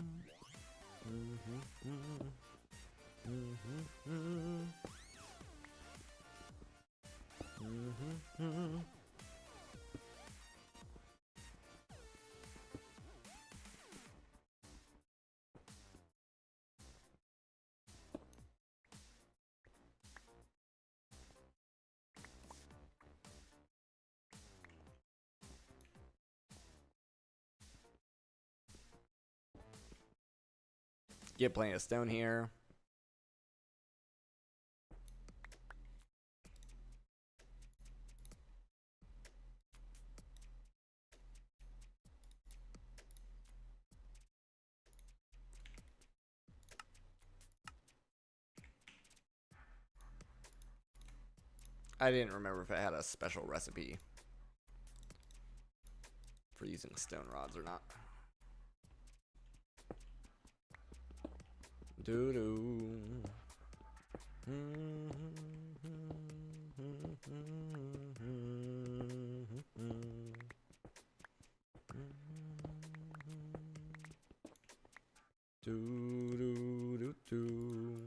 Get plenty of stone here. I didn't remember if it had a special recipe for using stone rods or not. Doo doo. Do do do do.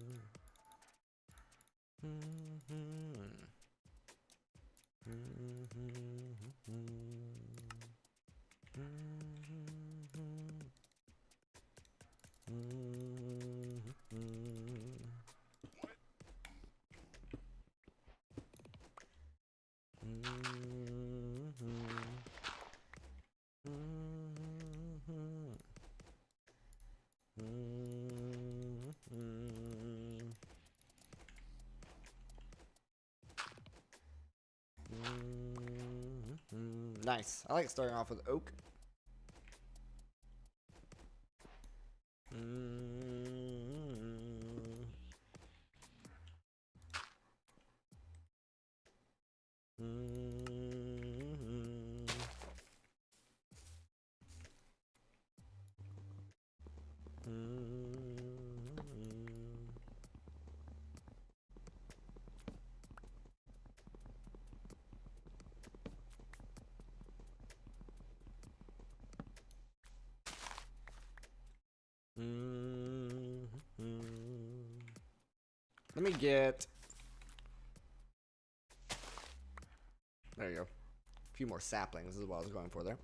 Nice. I like starting off with oak. Let me get. There you go. A few more saplings is what I was going for there.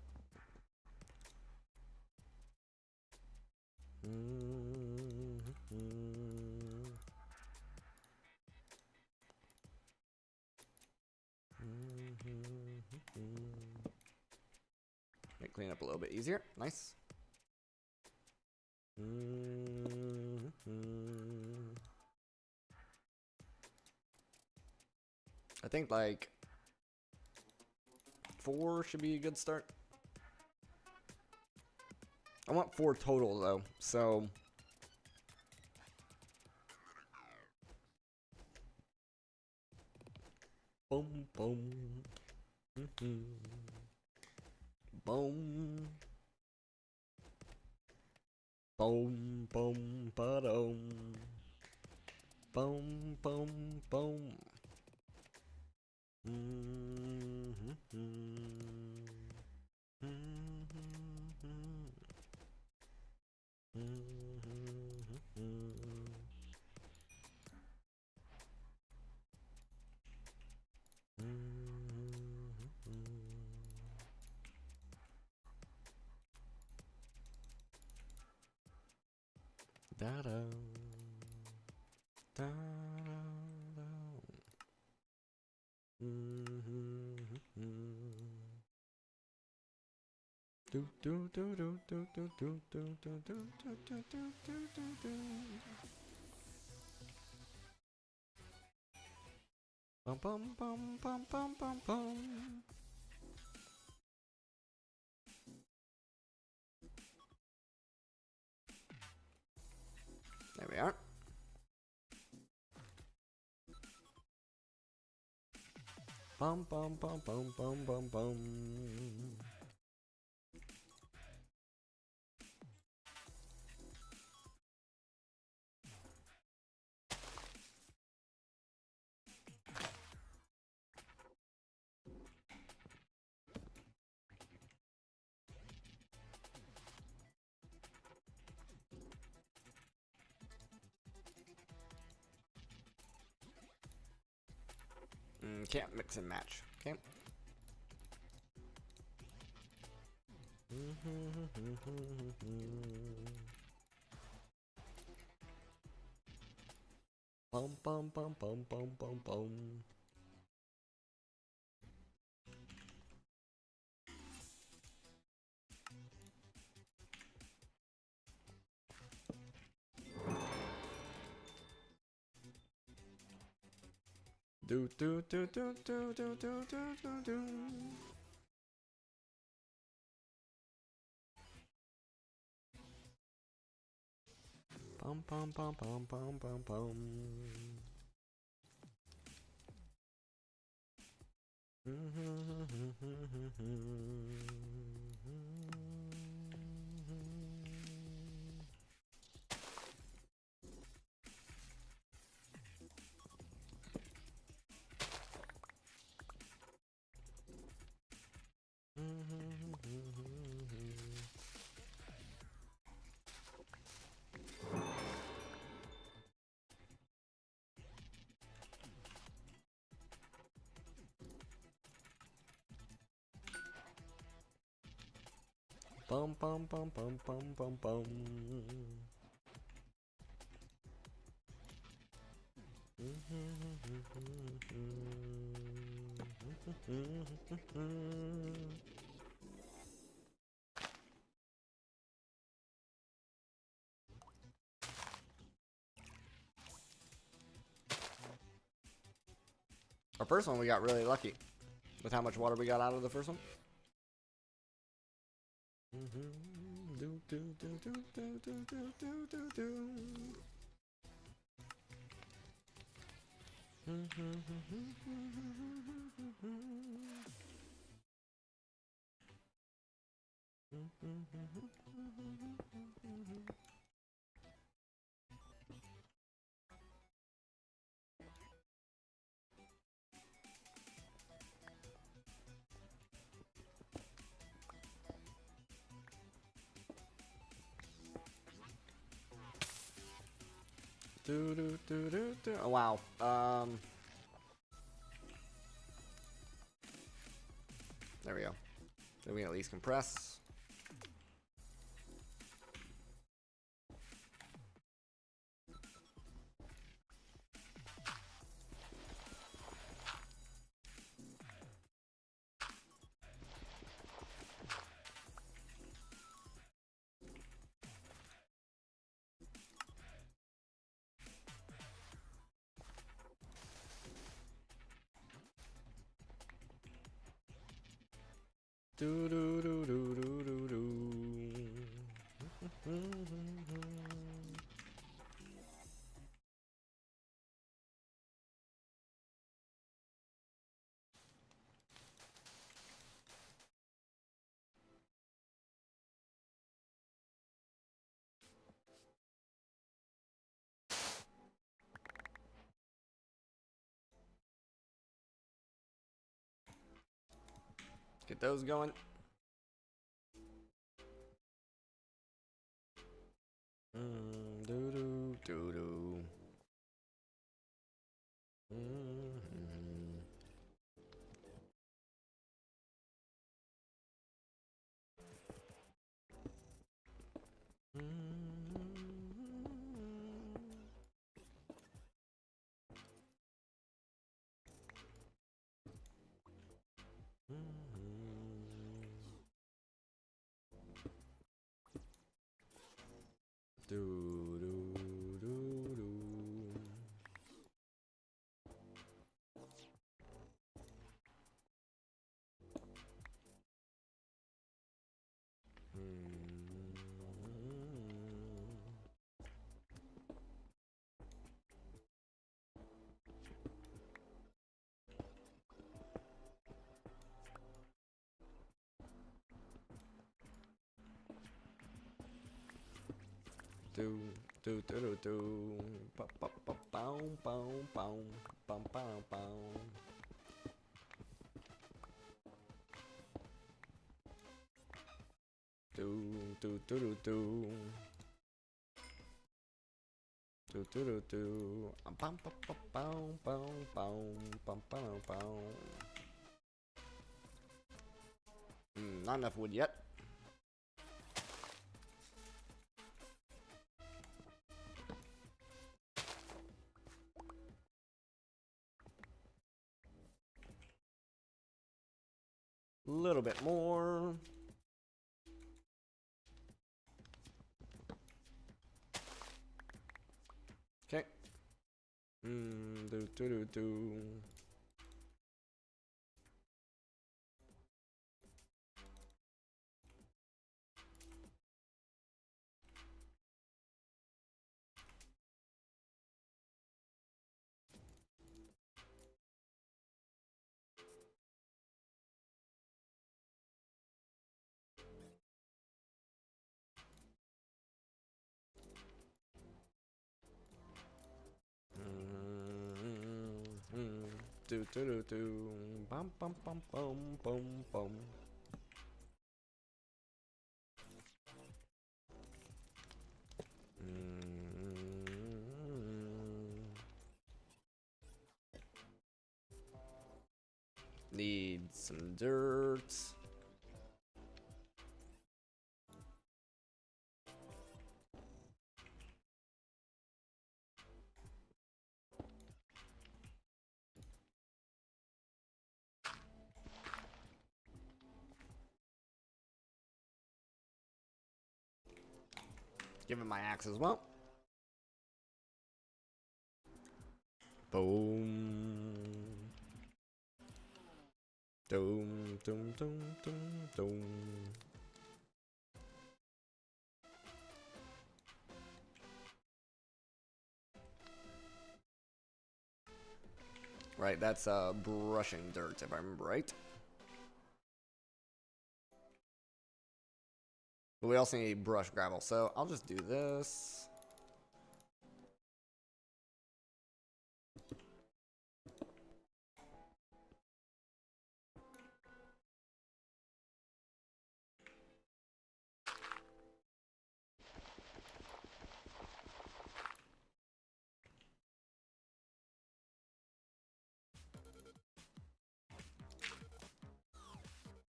Make clean up a little bit easier. Nice. I think like 4 should be a good start. I want 4 total though, so boom boom boom boom boom ba-dum boom boom boom. Da-da. Da-da-da. Do do do do do do do do do do do do do do do. Bum bum bum bum bum bum bum. There we are. Bum bum bum bum bum bum bum. Can't mix and match. Okay. Bum bum bum bum bum bum bum. Do do do do do do do do do do. Bum bum bum bum bum bum bum. Bum bum bum bum bum bum bum. Our first one, we got really lucky with how much water we got out of the first one. Oh, wow. There we go. Then we can at least compress. Do do do do do do do. Get those going. Do do do do. Do do do do. Do do do do do. Ba ba ba bow bow bow bow bow bow. Do do do do do. Do do do do. Bum ba ba bow bow bow bum bow bow. Not enough wood yet. A little bit more. Okay. Do do do do. do do do do. Bum bum bum bum bum bum. Need some dirt. Give him my axe as well. Boom. Doom, doom, doom, doom, doom. Right, that's brushing dirt, if I remember right. But we also need brush gravel, so I'll just do this.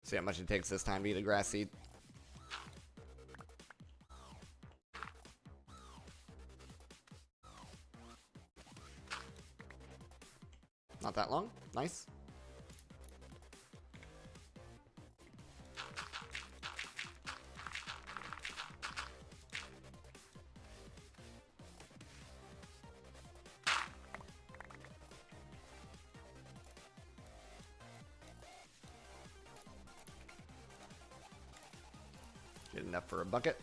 See how much it takes this time to eat a grass seed. Not that long. Nice. Get enough for a bucket.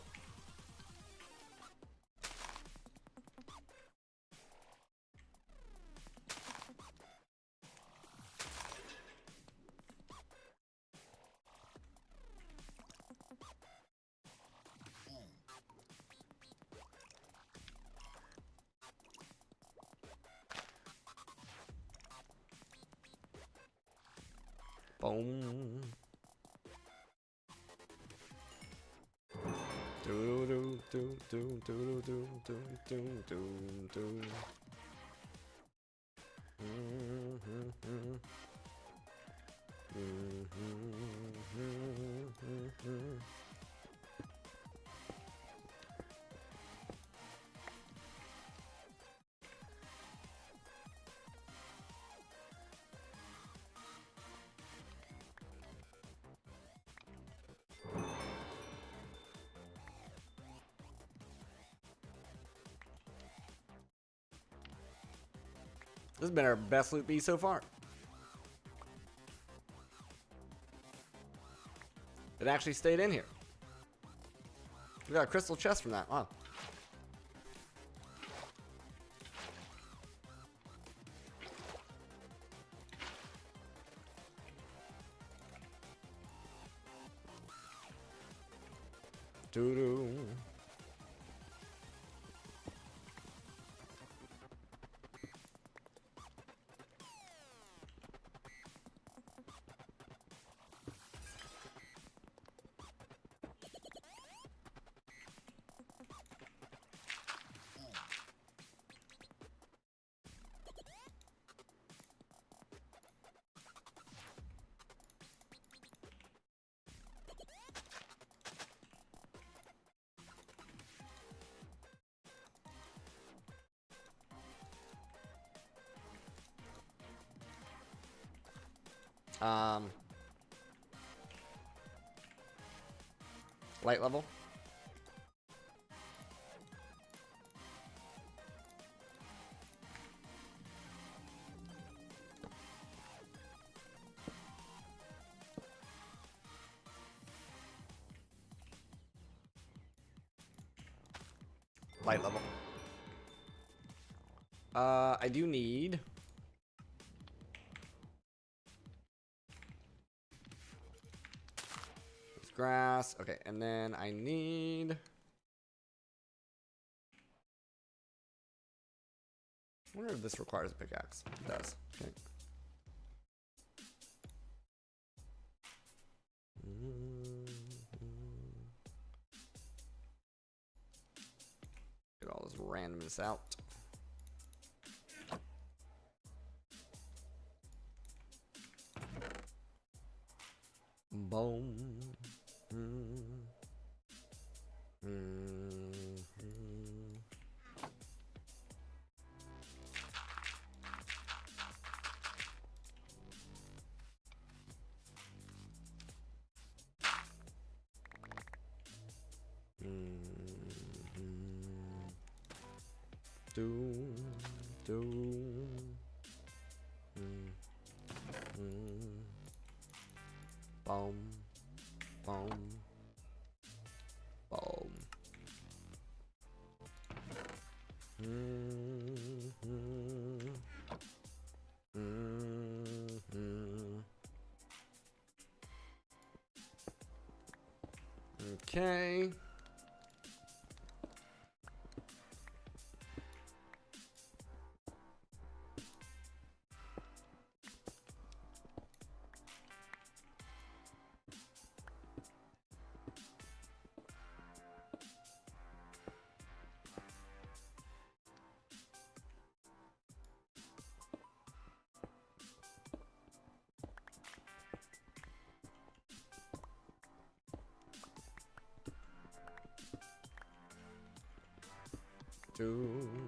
Boom. Do do do do do do do do do do. This has been our best loot bee so far. It actually stayed in here. We got a crystal chest from that. Wow. Doo-doo. Light level. Light level. I do need grass. Okay, and then I need. I wonder if this requires a pickaxe. It does. Okay. randomness out. Boom. Boom. Boom. Boom. Okay. Boom.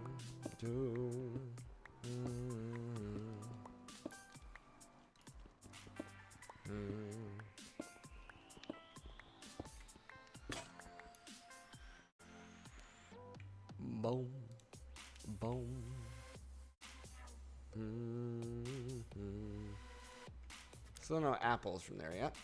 Boom. Still no apples from there yet.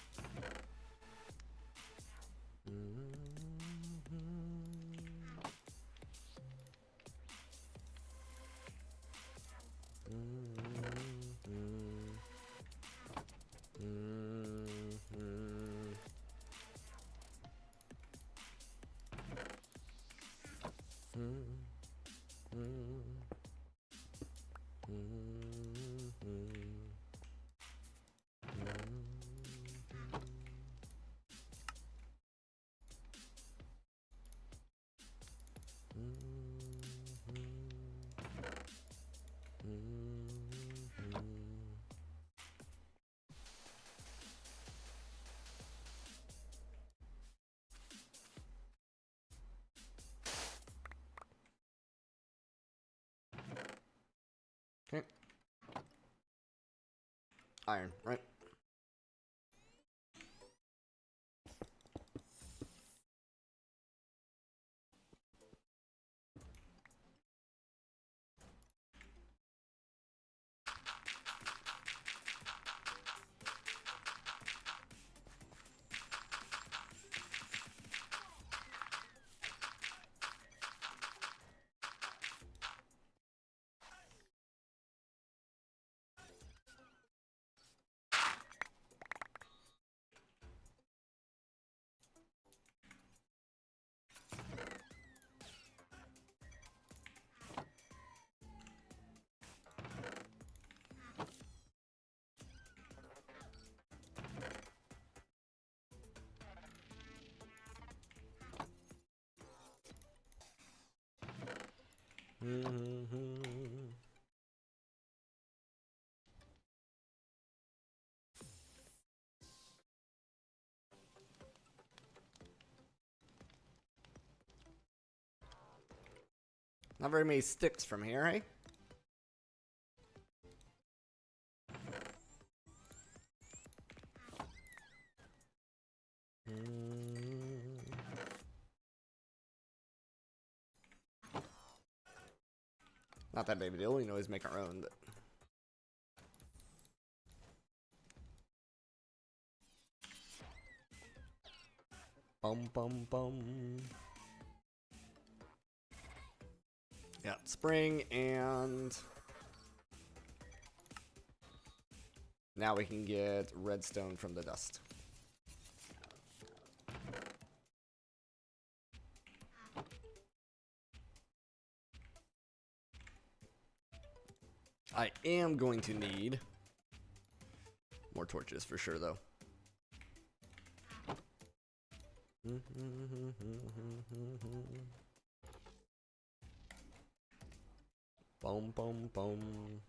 Okay. Iron, right? Not very many sticks from here, eh? Not that big of a deal. We can always make our own. But... Bum bum bum. Yeah, spring and now we can get redstone from the dust. I am going to need more torches for sure, though. Boom, boom, boom.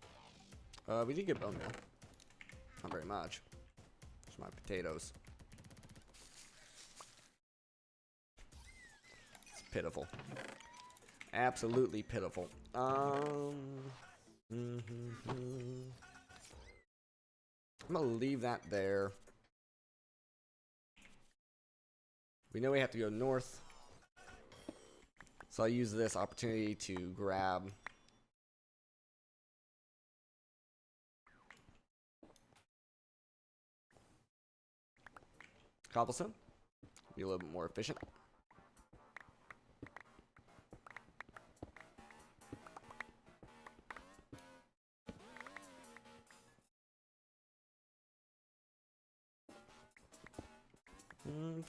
We did get bone meal. Not very much. Just my potatoes. It's pitiful. Absolutely pitiful. I'm gonna leave that there. We know we have to go north. So I'll use this opportunity to grab cobblestone. Be a little bit more efficient.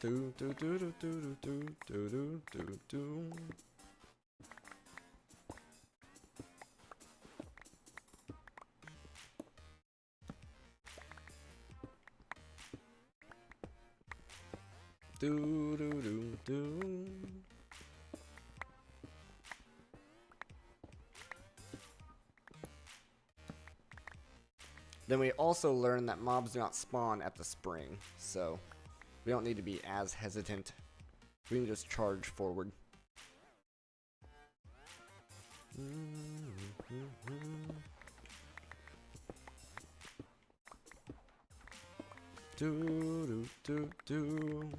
Do do do do do do do do do do. Do do do do. Then we also learned that mobs do not spawn at the spring, so we don't need to be as hesitant. We can just charge forward. Do do do do.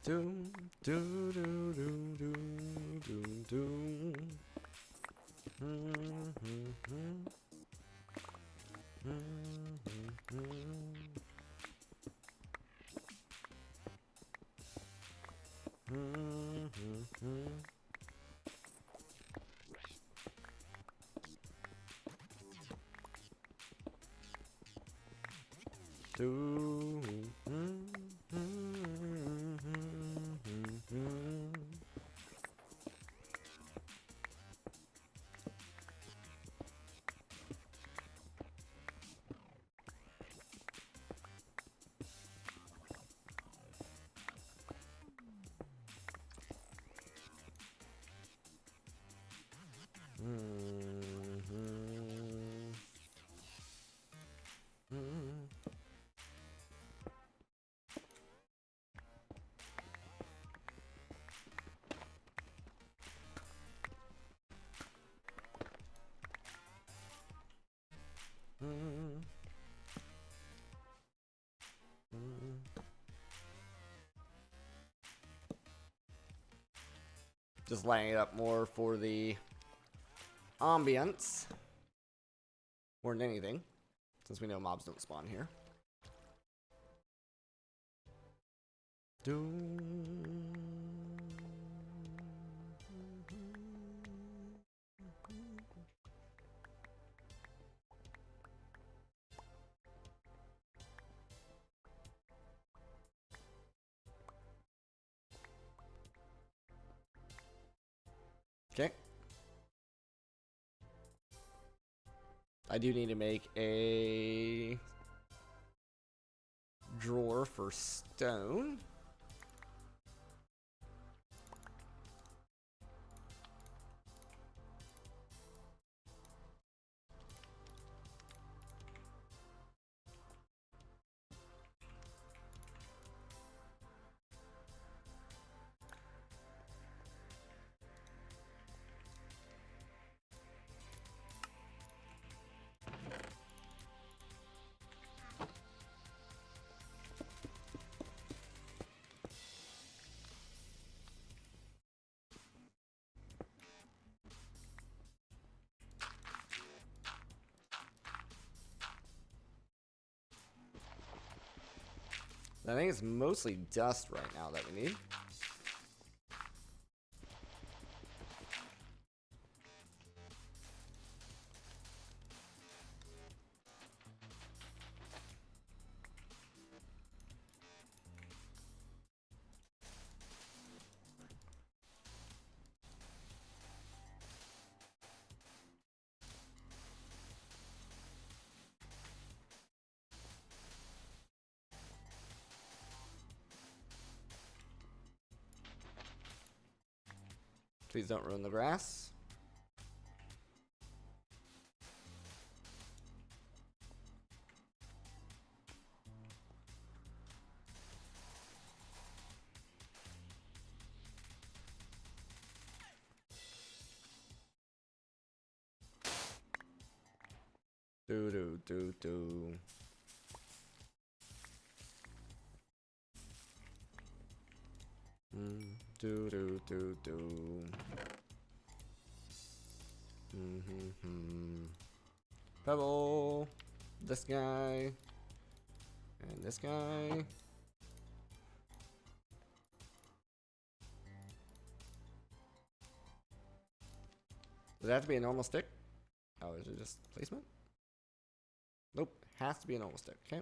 Do do do do do do do. Just lighting it up more for the ambience more than anything, since we know mobs don't spawn here. Okay. I do need to make a drawer for stone. I think it's mostly dust right now that we need. Please don't ruin the grass. Do do do do. Do do do do. Pebble. This guy. And this guy. Does it have to be a normal stick? Oh, is it just placement? Nope. Has to be a normal stick. Okay.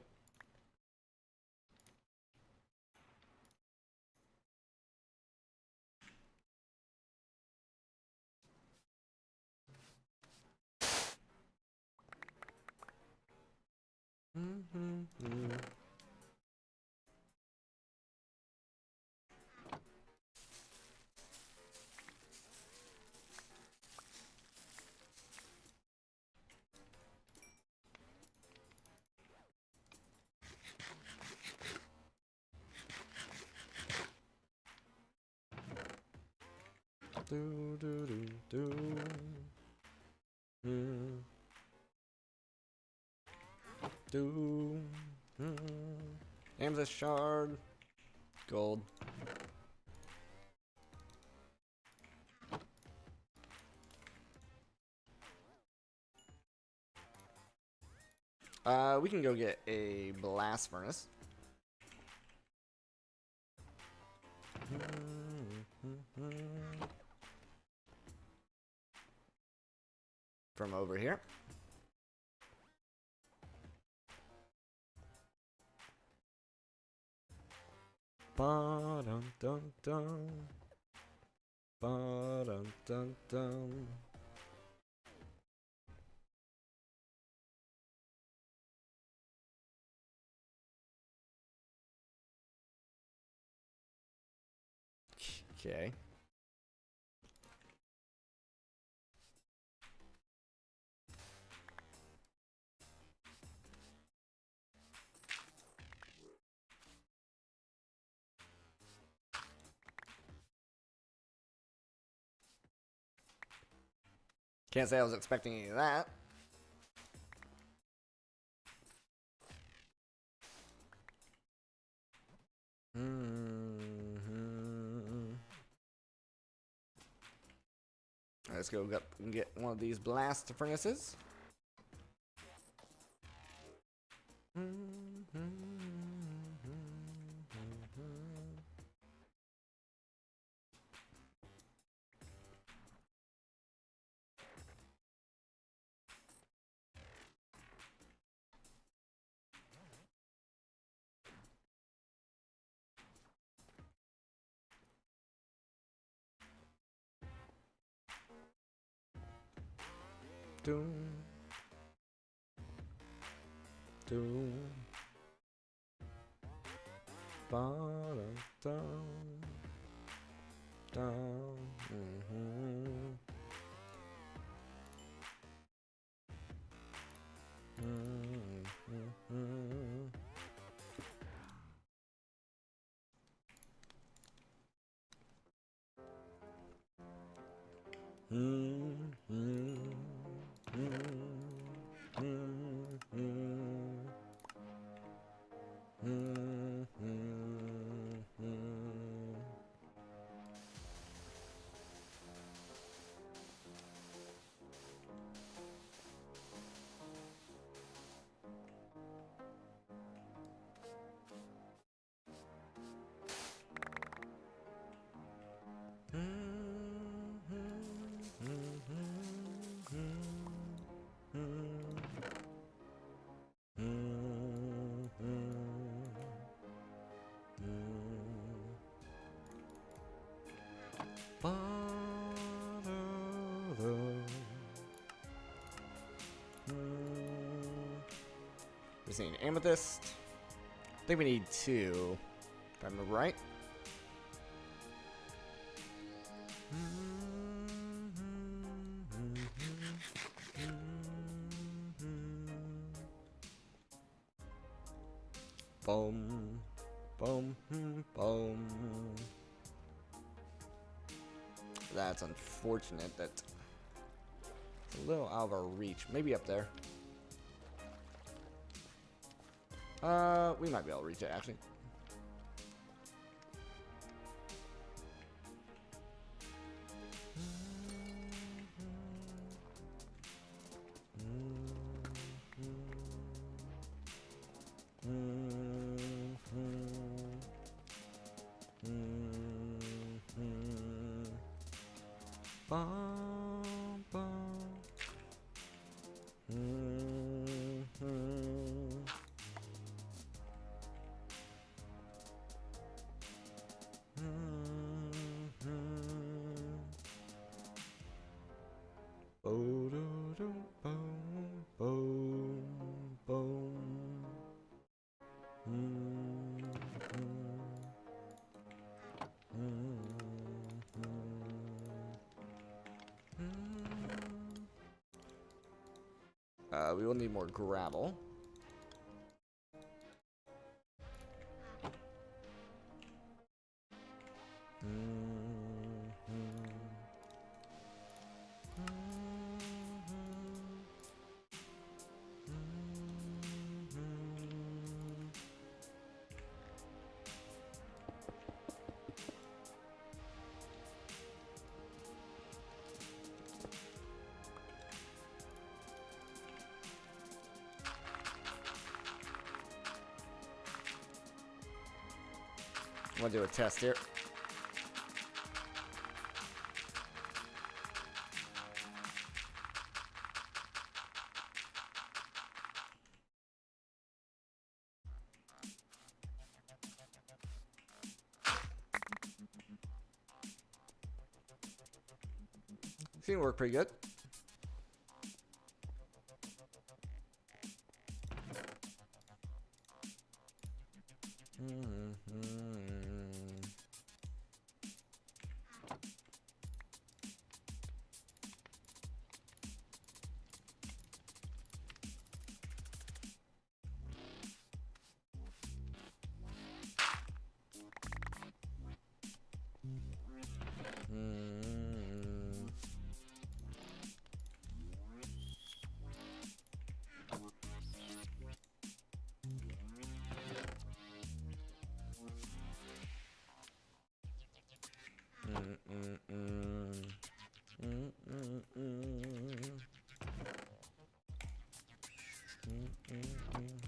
Do do do do. Do. Amethyst shard. Gold. We can go get a blast furnace. From over here. Ba-dum dum dum. Ba-dum dum dum. Okay. Can't say I was expecting any of that. Let's go get one of these blast furnaces. Doom. Doom. Bottom down. Down. We need an amethyst. I think we need 2, if I'm right. Boom. Boom. Boom. That's unfortunate. That it's a little out of our reach. Maybe up there. We might be able to reach it actually. We will need more gravel. I'm gonna do a test here. Seemed to work pretty good.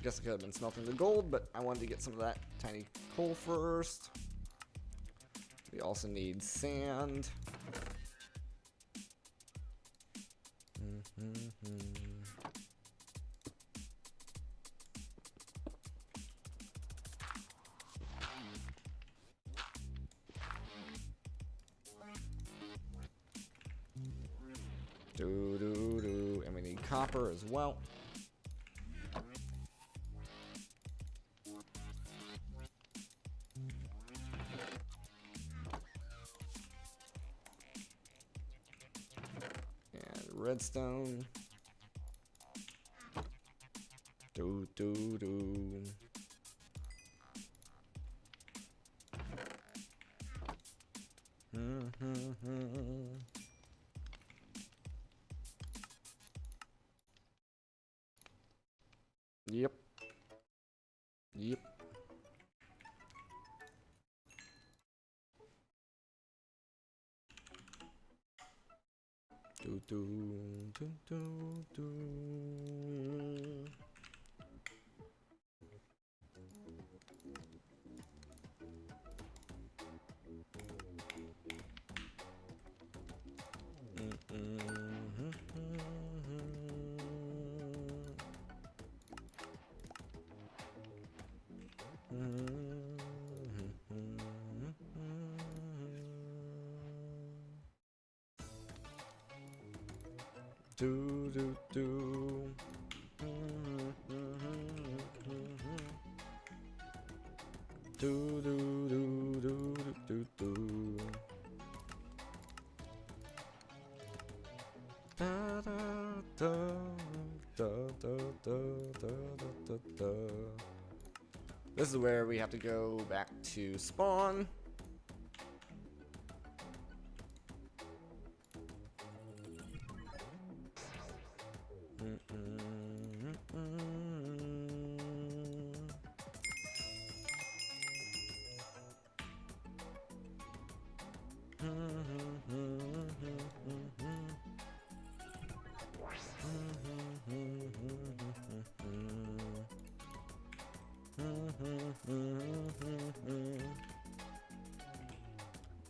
Guess I could have been smelting the gold, but I wanted to get some of that tiny coal first. We also need sand. And we need copper as well. And redstone. Yep. This is where we have to go back to spawn.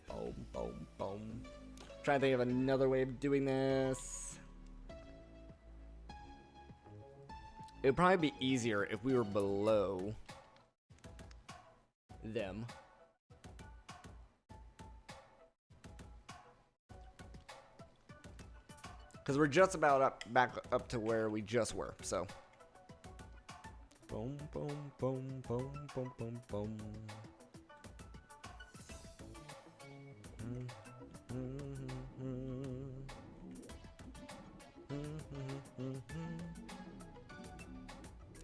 Boom, boom, boom. Trying to think of another way of doing this. It would probably be easier if we were below them. Because we're just about back up to where we just were, so. Boom, boom, boom, boom, boom, boom, boom.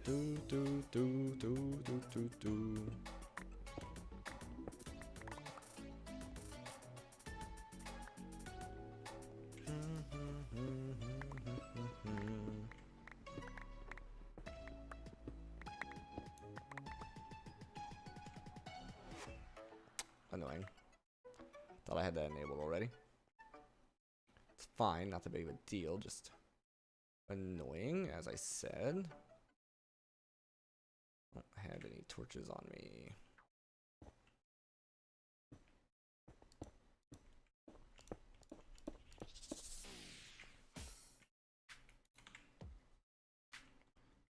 Do, do, do, do, do, do, do. Annoying. Thought I had that enabled already. It's fine, not that big of a deal, just annoying, as I said. Don't have any torches on me.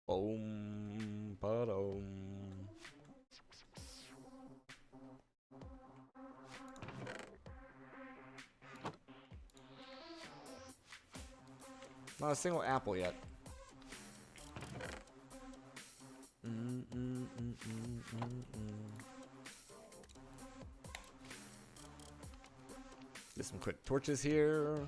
Boom, ba-dum. Not a single apple yet. Get some quick torches here.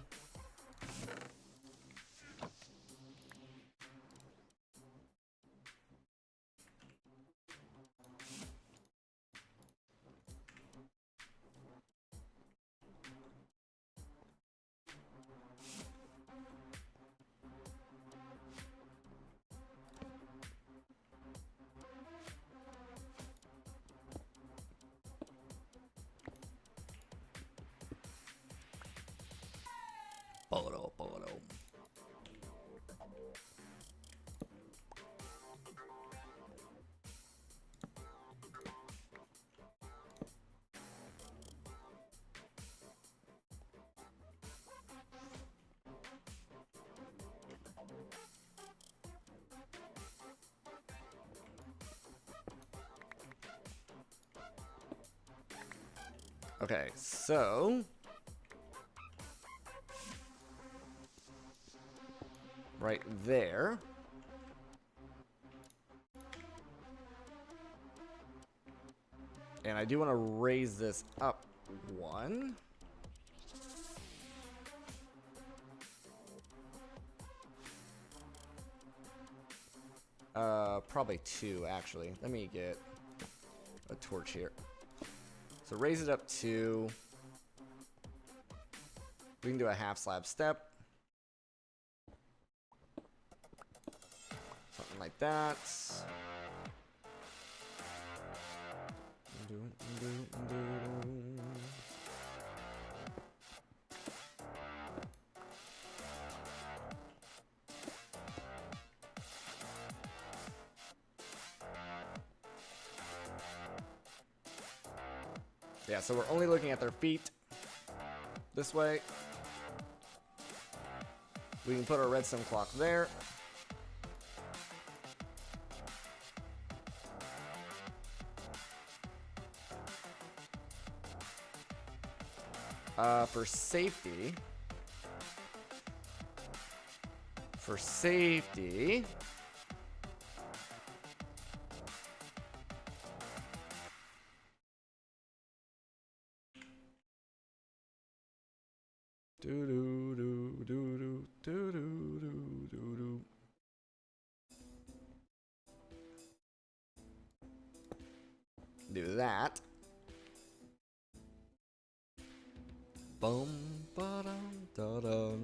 Polo, polo. Okay, so right there. And I do want to raise this up one. Probably two, actually. Let me get a torch here. So raise it up two. We can do a half slab step. Something like that. Yeah, so we're only looking at their feet this way. We can put our redstone clock there. For safety. Do do do do do do do do do. do that. Boom, ba-dum, da-dum.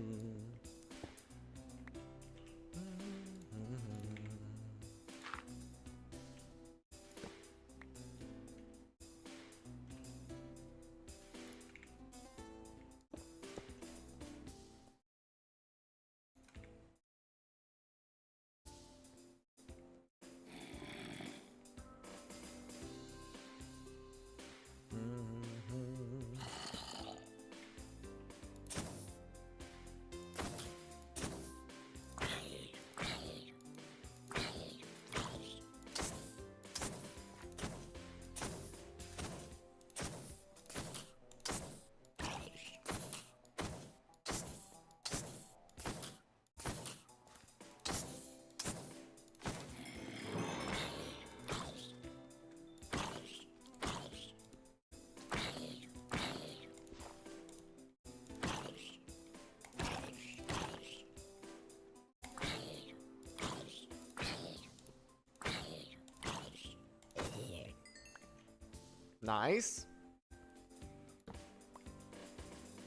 Nice.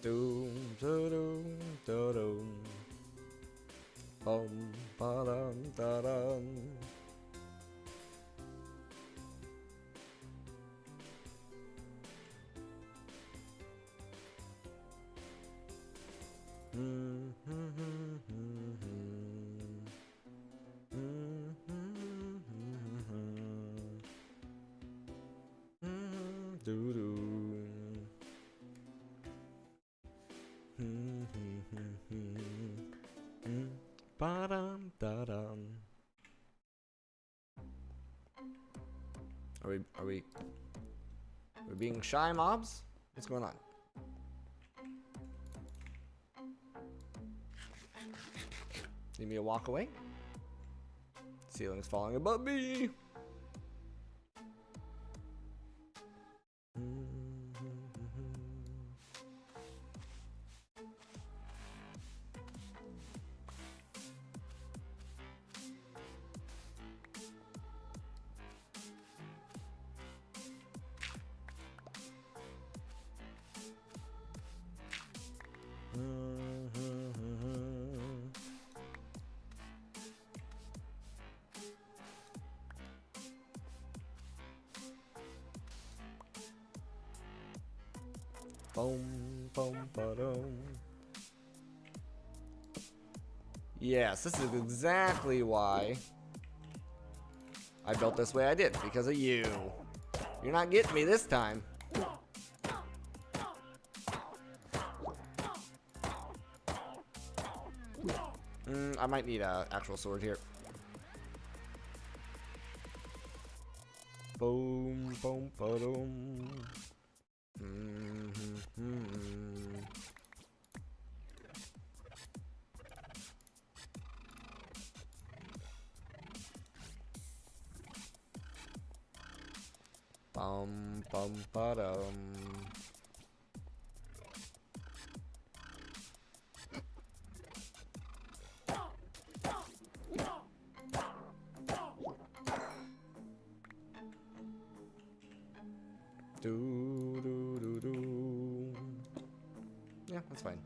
Doom, da-dum, da-dum. Bum, ba-dum, da-dum. Ba-dum, da-dum. Are we we're being shy mobs? What's going on? Need me to walk away? Ceiling's falling above me. Boom, boom, ba-dum. Yes, this is exactly why I built this way I did, because of you. You're not getting me this time. I might need an actual sword here. Boom, boom, ba-dum. Bum, bum, ba-dum. Yeah, that's fine.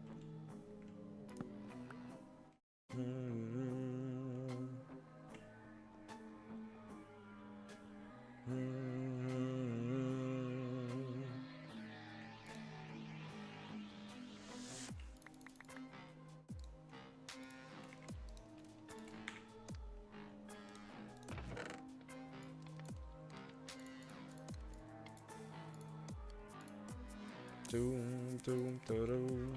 Doom, doom, da-doom.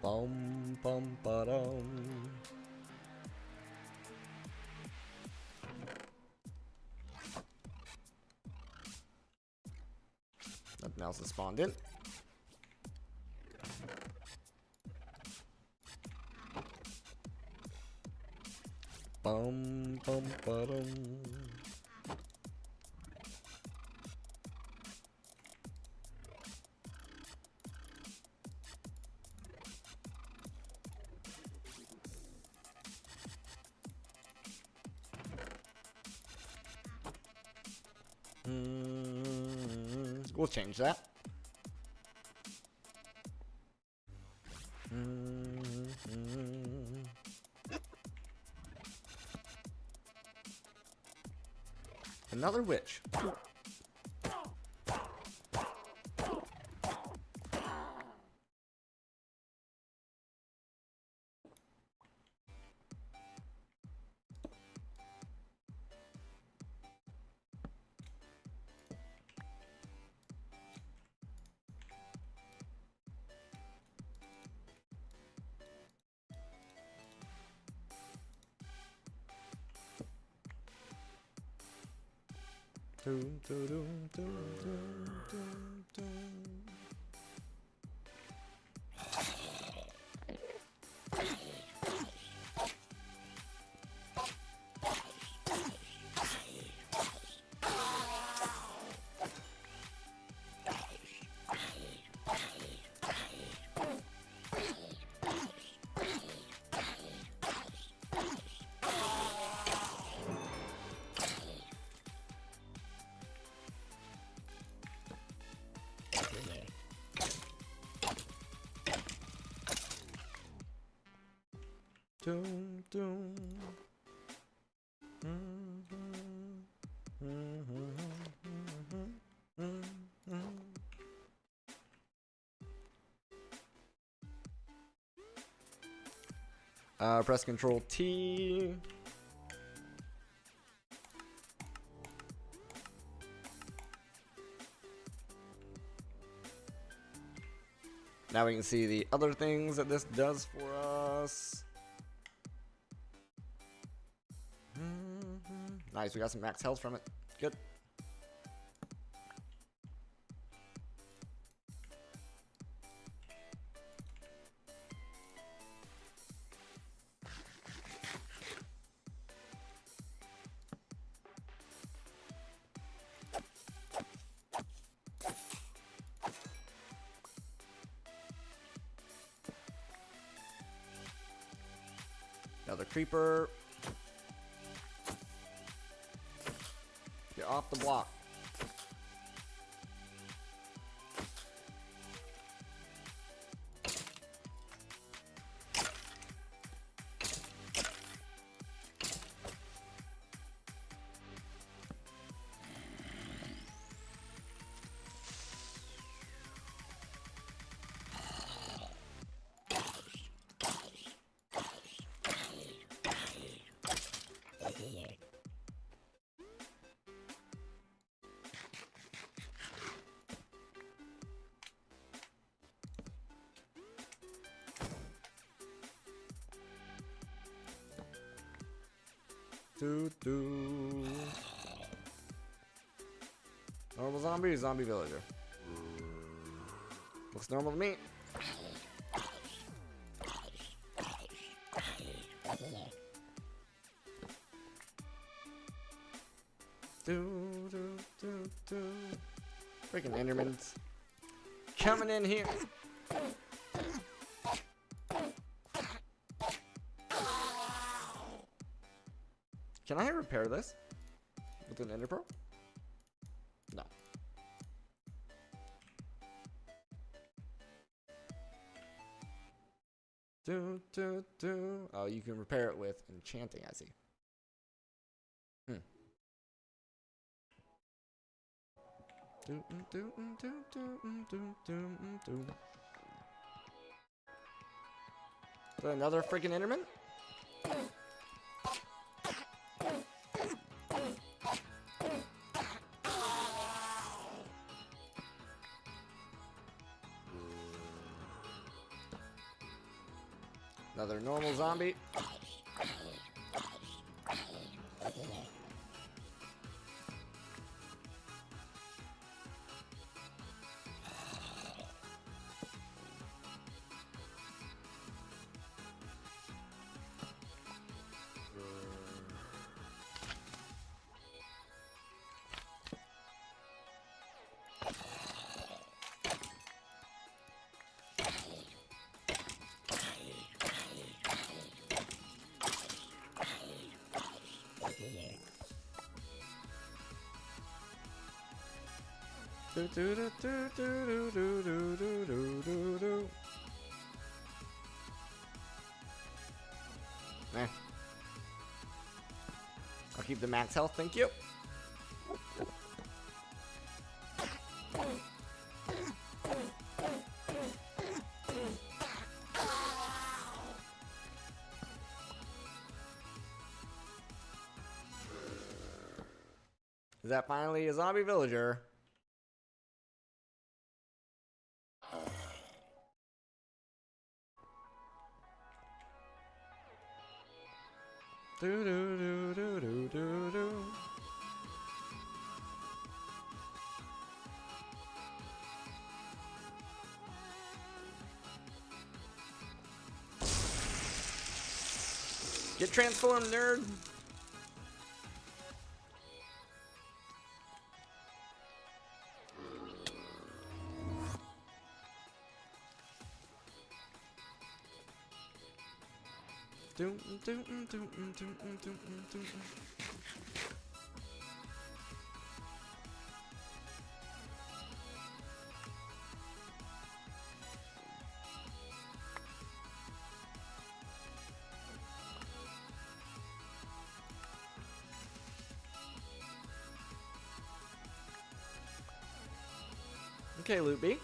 Bum, bum, ba-dum. Nothing else has spawned in. Bum, bum, ba-dum. We'll change that. Another witch. Doom, doom, doom, doom, doom, doom. Doom, doom. Press Control T. Now we can see the other things that this does for us. Nice, we got some max health from it. Good. Another creeper. Get off the block. Normal zombie, zombie villager. Looks normal to me. Freaking Endermans coming in here. Can I repair this with an Ender Pearl? No. Oh, you can repair it with enchanting, I see. Is that another freaking Enderman? Another normal zombie. Do, do, do, do, do, do, do, do, do, do, do. Eh. I'll keep the max health, thank you. Is that finally a zombie villager? Do do do do do do do. Get transformed, nerd. Doom, doom, doom, doom, doom, doom, doom. Okay, Loopy.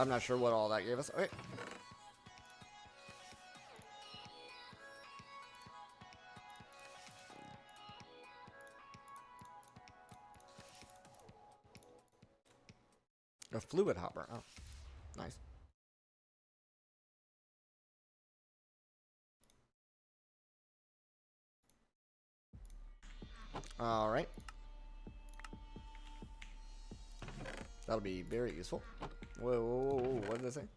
I'm not sure what all that gave us. Okay. A fluid hopper. Oh, nice. All right. That'll be very useful. Whoa, whoa, whoa, whoa, what did I say?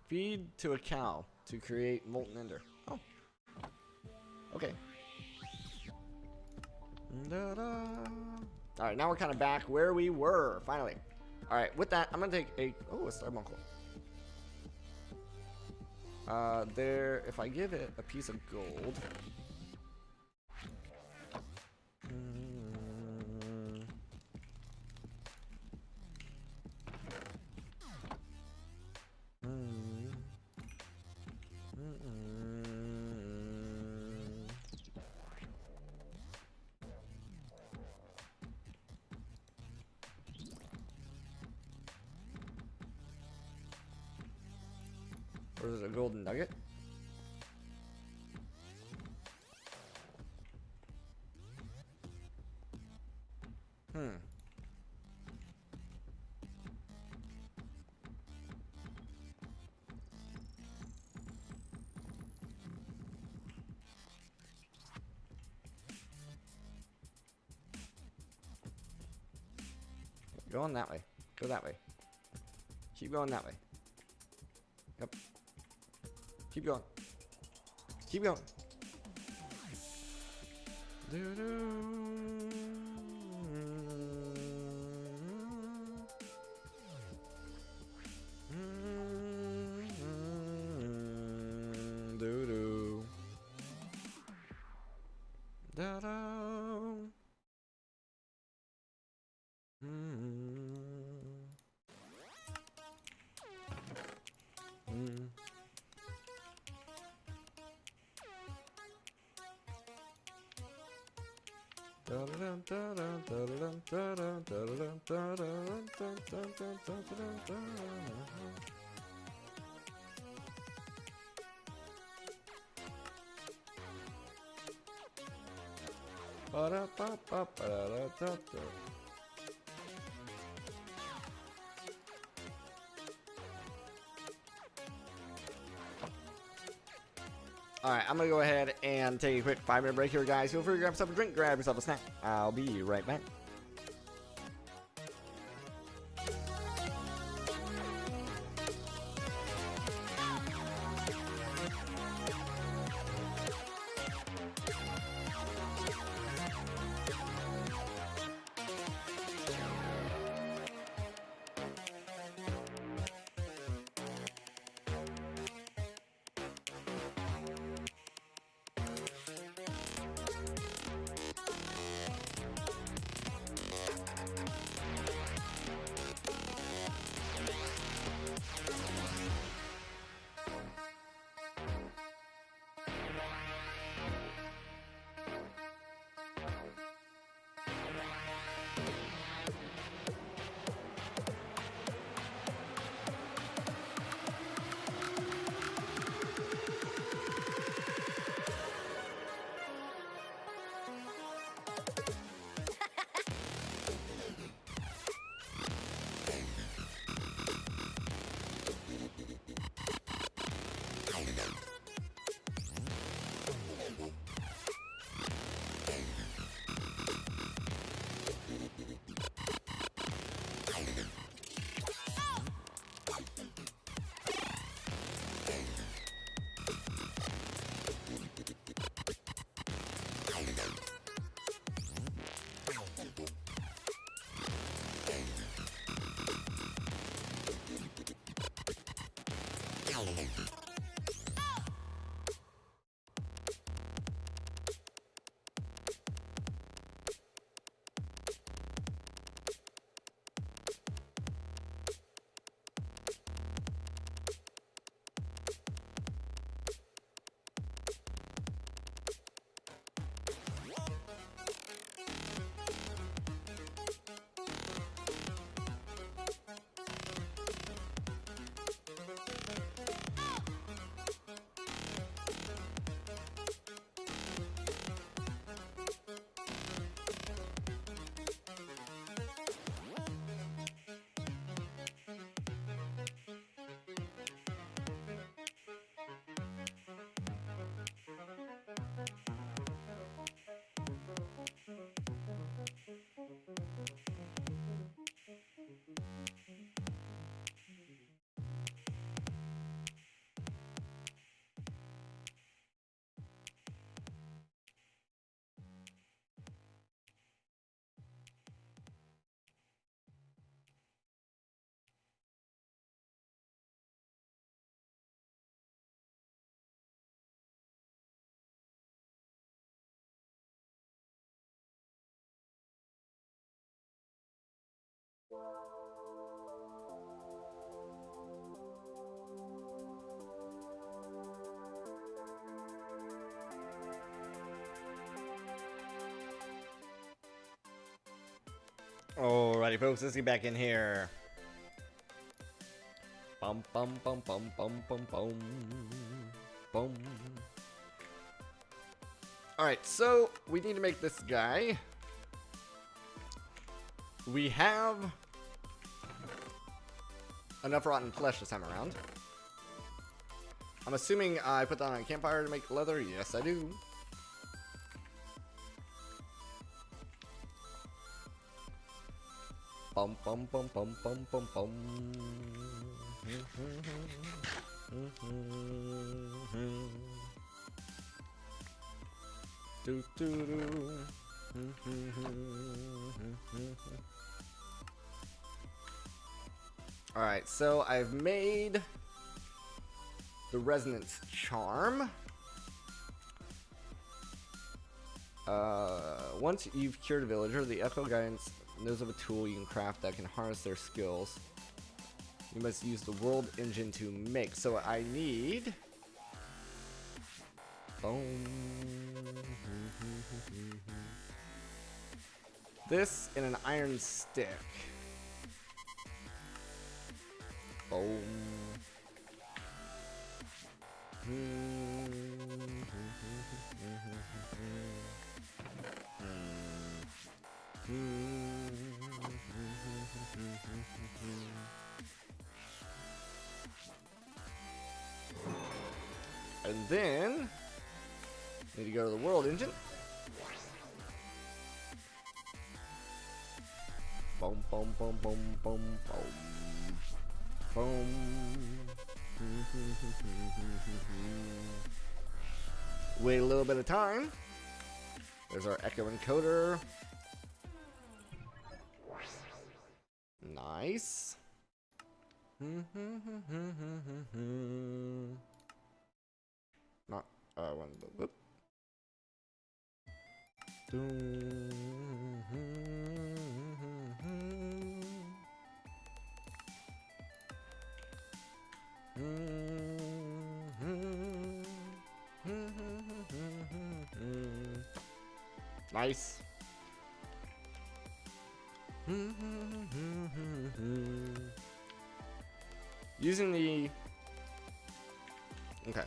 Feed to a cow to create molten ender. Oh. Okay. Alright, now we're kind of back where we were, finally. Alright, with that, I'm going to take a... Oh, a Starbuncle. There, if I give it a piece of gold... Or is it a golden nugget? Going that way. Go that way. Keep going that way. Yep. Keep going. Keep going. Alright, I'm gonna go ahead and take a quick 5-minute break here, guys. Feel free to grab yourself a drink, grab yourself a snack. I'll be right back. Alrighty, folks, let's get back in here. Bum bum bum bum bum bum bum bum. Alright, so we need to make this guy. We have enough rotten flesh this time around. I'm assuming I put that on a campfire to make leather. Yes, I do. Bum bum bum bum bum bum bum. Do do do. All right, so I've made the resonance charm. Once you've cured a villager, the Echo Guidance knows of a tool you can craft that can harness their skills. You must use the world engine to make. So I need... Boom. This and an iron stick. Boom. And then need to go to the world engine. Boom, boom, boom, boom, boom, boom, boom. Wait a little bit of time. There's our echo encoder. Nice. Not one. Whoop. Nice. Using the... Okay.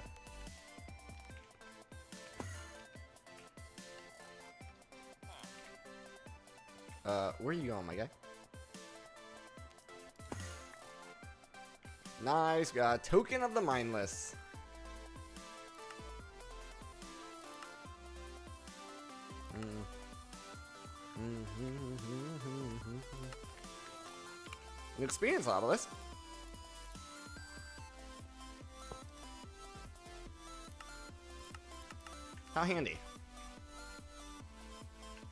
Where are you going, my guy? Nice, got a token of the mindless. An experience obelisk. How handy.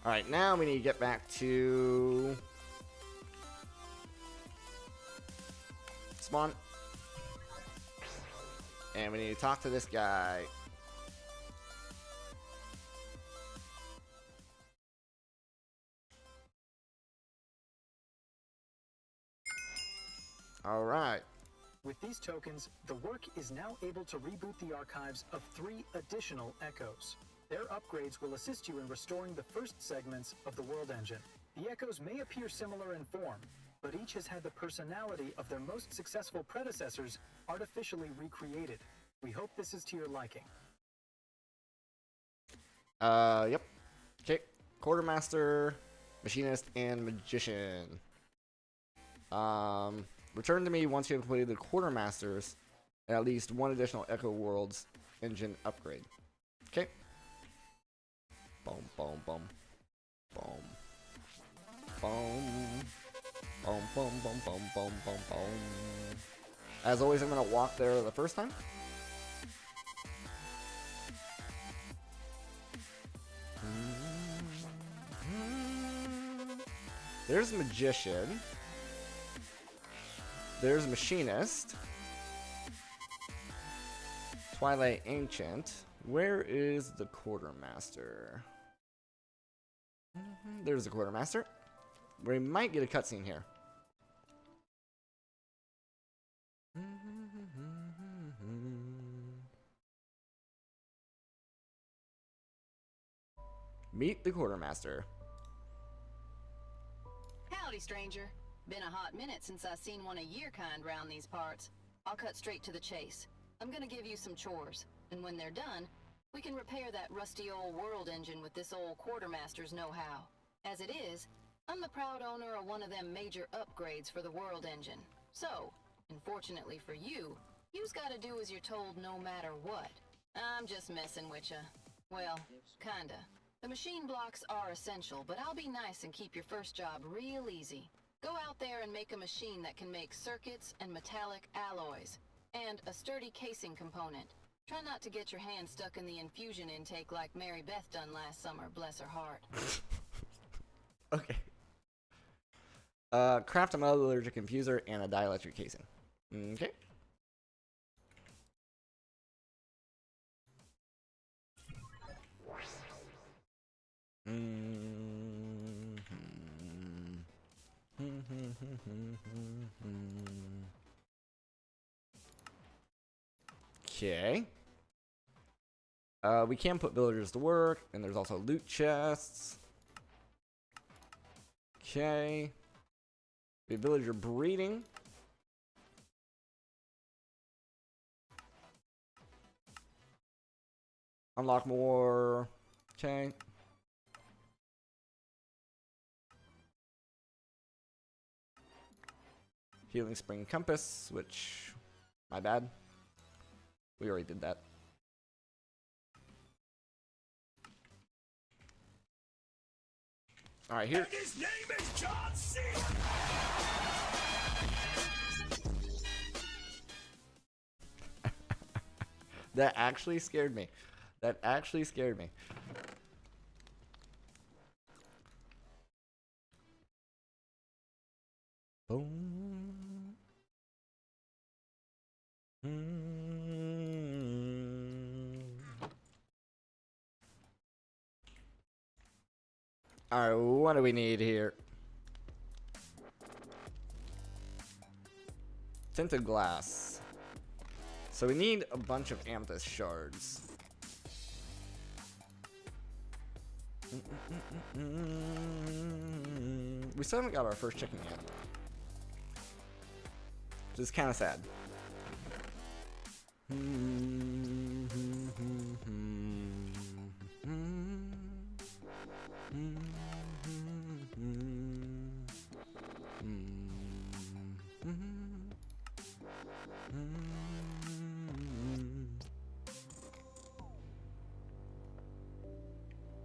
Alright, now we need to get back to spawn. And we need to talk to this guy. Alright. With these tokens, the work is now able to reboot the archives of 3 additional echoes. Their upgrades will assist you in restoring the first segments of the world engine. The echoes may appear similar in form, but each has had the personality of their most successful predecessors artificially recreated. We hope this is to your liking. Yep. Okay. Quartermaster, Machinist, and Magician. Return to me once you have completed the Quartermasters and at least 1 additional Echo Worlds engine upgrade. Okay. Boom, boom, boom. Boom. Boom. Boom, boom, boom, boom, boom, boom, boom. As always, I'm gonna walk there the first time. There's Magician. There's Machinist. Twilight Ancient. Where is the Quartermaster? There's the Quartermaster. We might get a cutscene here. Meet the Quartermaster. Howdy, stranger. Been a hot minute since I seen one of your kind round these parts. I'll cut straight to the chase. I'm gonna give you some chores, and when they're done, we can repair that rusty old world engine with this old Quartermaster's know-how. As it is, I'm the proud owner of one of them major upgrades for the world engine. So, unfortunately for you, you's gotta do as you're told no matter what. I'm just messing with ya. Well, kinda. The machine blocks are essential, but I'll be nice and keep your first job real easy. Go out there and make a machine that can make circuits and metallic alloys, and a sturdy casing component. Try not to get your hand stuck in the infusion intake like Mary Beth done last summer, bless her heart. Okay. Craft a metallurgic infuser and a dielectric casing. Okay. Okay. We can put villagers to work, and there's also loot chests. Okay. We have villager breeding. Unlock more. Okay. Healing Spring Compass, which, my bad. We already did that. All right, here. And his name is John C. That actually scared me. That actually scared me. Boom. All right, what do we need here? Tinted glass. So we need a bunch of amethyst shards. We still haven't got our first chicken yet. Which is kind of sad.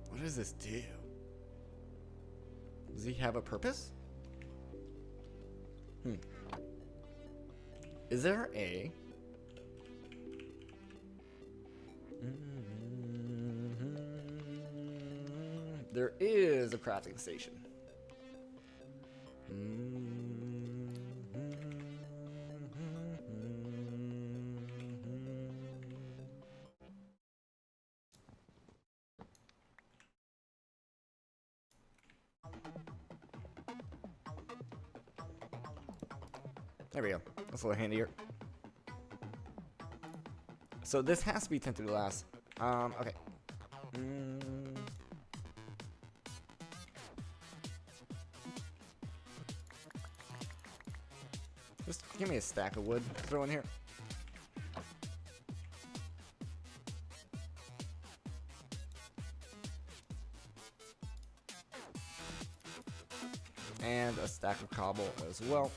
What does this do? Does he have a purpose? Hmm. Is there a... There is a crafting station. There we go. That's a little handier. So this has to be tinted glass. Okay. Just give me a stack of wood to throw in here. And a stack of cobble as well.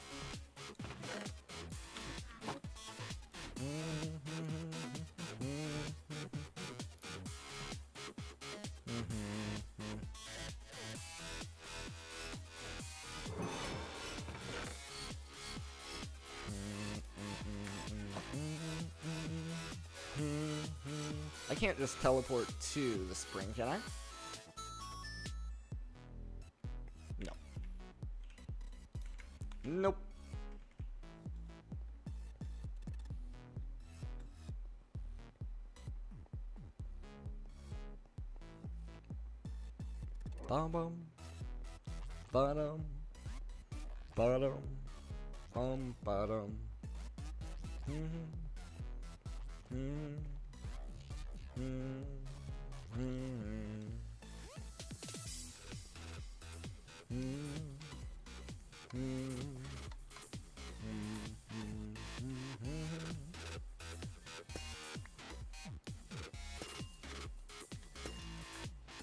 I can't just teleport to the spring, can I? No. Nope. Bum bum. Bottom. Bottom. Bum bottom.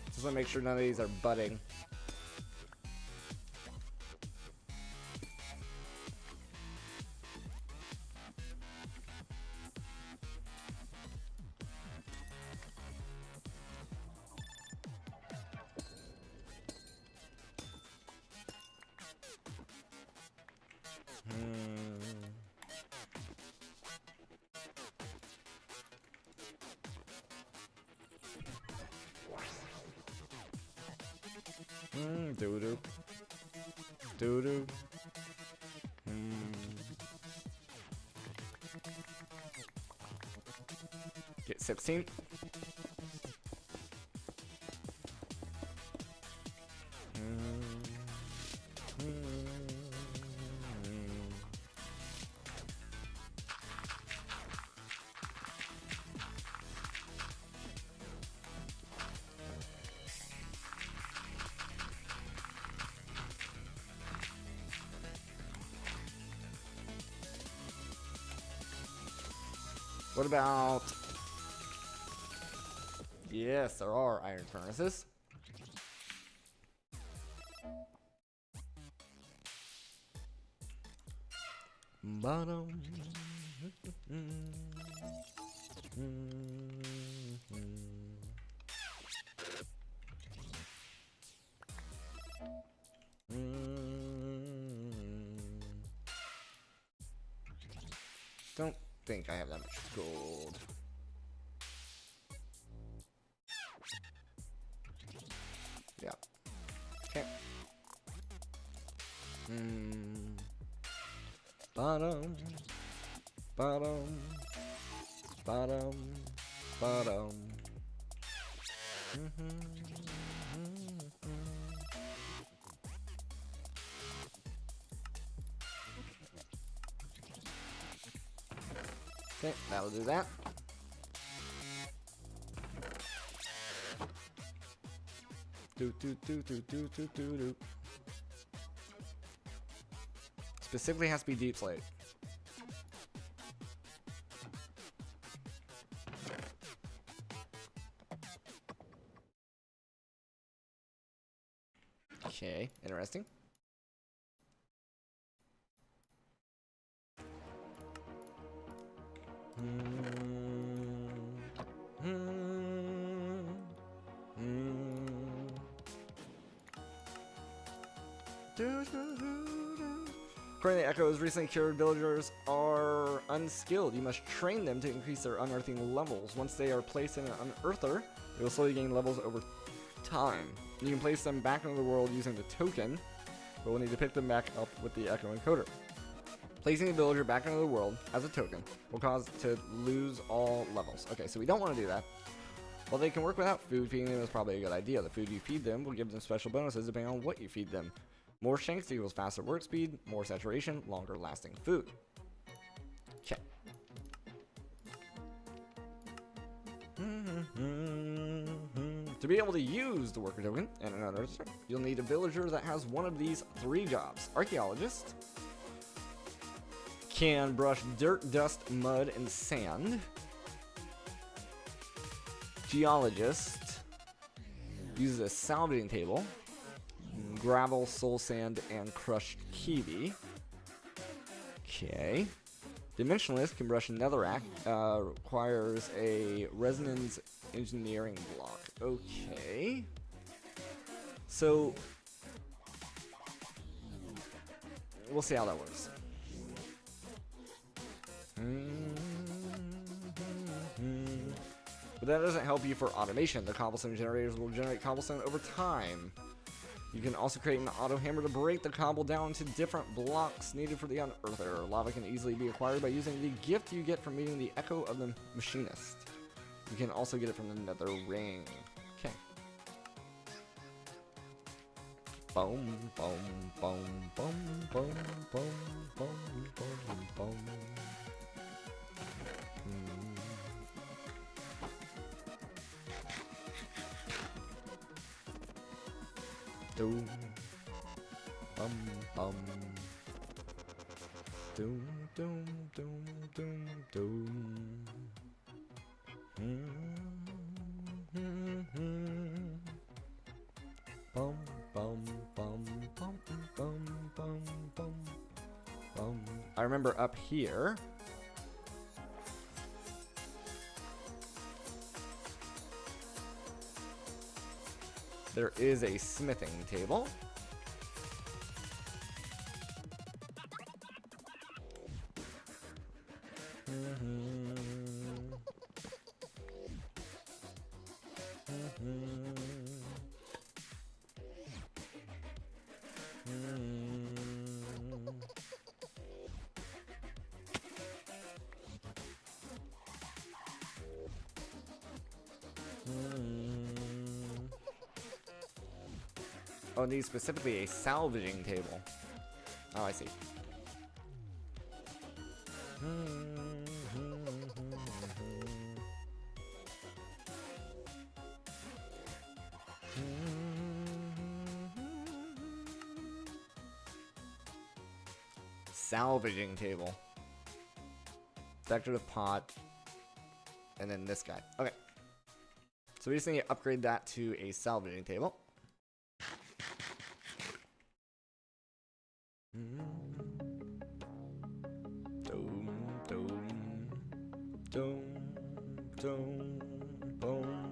Just want to make sure none of these are budding. Doo-doo. Doo-doo. Get 16. What about... Yes, there are iron furnaces. Bottom. Don't think I have that much gold. Yeah. Okay. Bottom. Bottom. Bottom. Bottom. Okay, that'll do that. Do. Specifically has to be deep slate. Okay, interesting. According to Echo's recently cured villagers are unskilled. You must train them to increase their unearthing levels. Once they are placed in an unearther, they will slowly gain levels over time. You can place them back into the world using the token, but we'll need to pick them back up with the Echo encoder. Placing the villager back into the world as a token will cause to lose all levels. Okay, so we don't want to do that. While they can work without food, feeding them is probably a good idea. The food you feed them will give them special bonuses depending on what you feed them. More shanks equals faster work speed, more saturation, longer lasting food. Okay. To be able to use the worker token and another, you'll need a villager that has one of these 3 jobs. Archaeologist can brush dirt, dust, mud, and sand. Geologist uses a salvaging table, gravel, soul sand, and crushed kiwi. Okay. Dimensionalist can brush netherrack, requires a resonance engineering block. Okay. So we'll see how that works. But that doesn't help you for automation. The cobblestone generators will generate cobblestone over time. You can also create an auto hammer to break the cobble down into different blocks needed for the unearther. Lava can easily be acquired by using the gift you get from meeting the Echo of the Machinist. You can also get it from the Nether Ring. Okay. Boom, boom, boom, boom, boom, boom, boom, boom, boom. Doom, bum, bum. Doom, doom, doom, doom, doom. Bum, bum, bum, bum, bum, bum, bum, bum. I remember up here. There is a smithing table. Oh, it needs specifically a salvaging table. Oh, I see. Salvaging table. Decorative pot. And then this guy. Okay. So we just need to upgrade that to a salvaging table. Doom, doom, doom, doom, boom.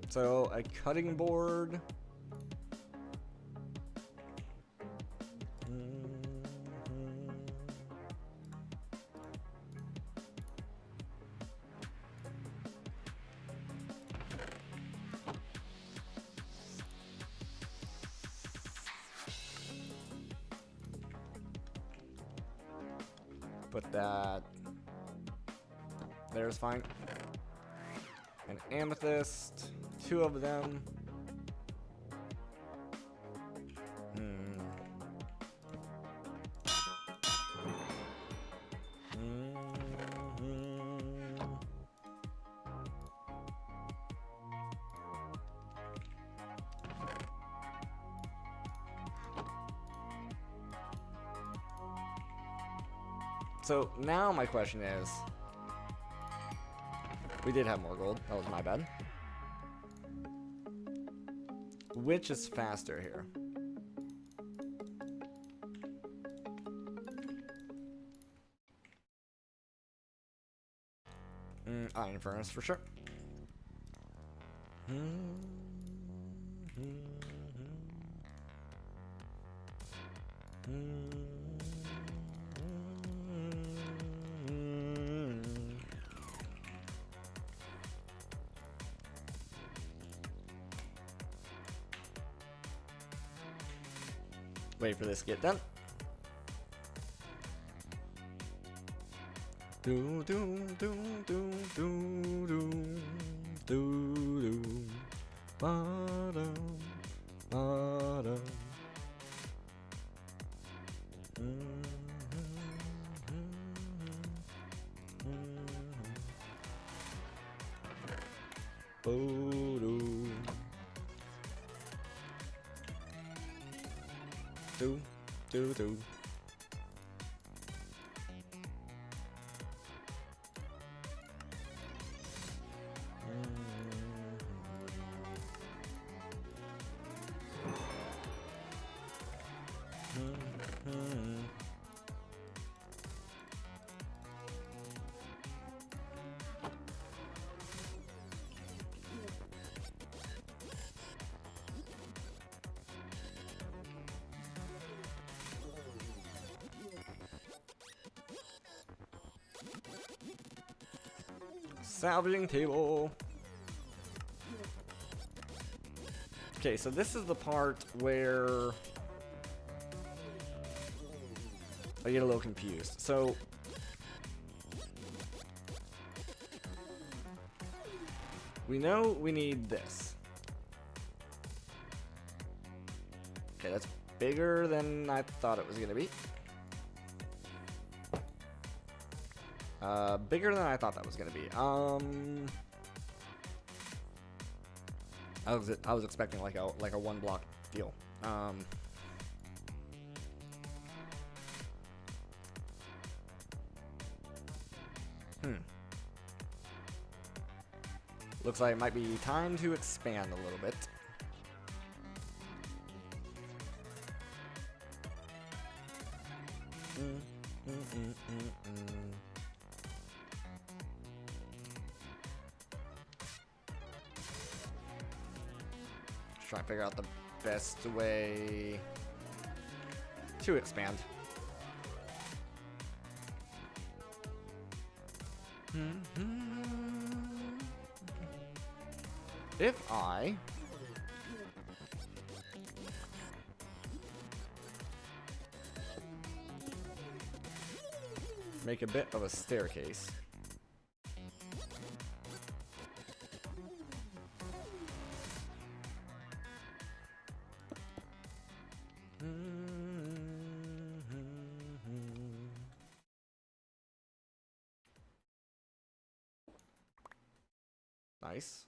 So a cutting board. Put that. There's fine. An amethyst. 2 of them. So now my question is, we did have more gold. That was my bad. which is faster here? Iron Furnace for sure. Wait for this to get done. Do do do do do do do do ba-dum, ba-dum. Bo-do. Do do do. Salvaging table. Okay, so this is the part where I get a little confused. So we know we need this. Okay, that's bigger than I thought it was gonna be. Bigger than I thought that was gonna be. I was expecting like a one block deal. Looks like it might be time to expand a little bit. Try to figure out the best way to expand. If I make a bit of a staircase. Nice.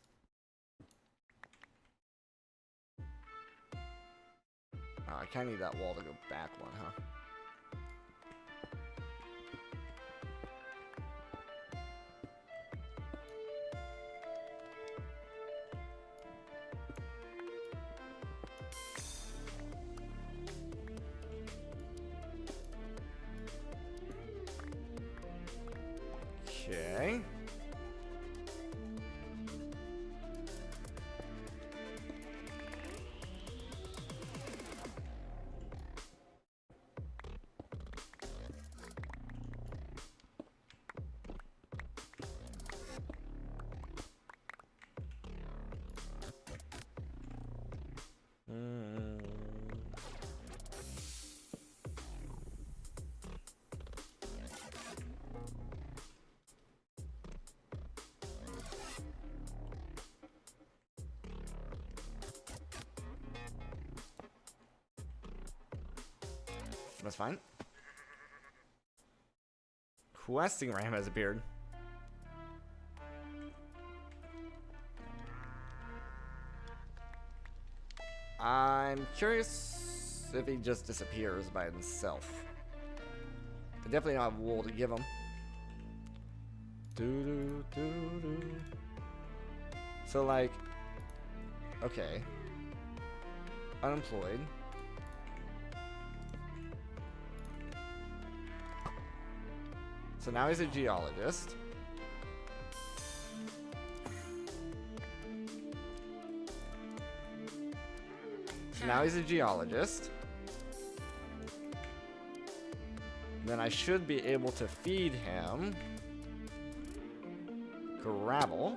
I kind of need that wall to go back one, huh? Okay. That's fine. Questing Ram has appeared. I'm curious if he just disappears by himself. I definitely don't have wool to give him. So like, okay. unemployed. So now he's a geologist. So now he's a geologist. Then I should be able to feed him gravel.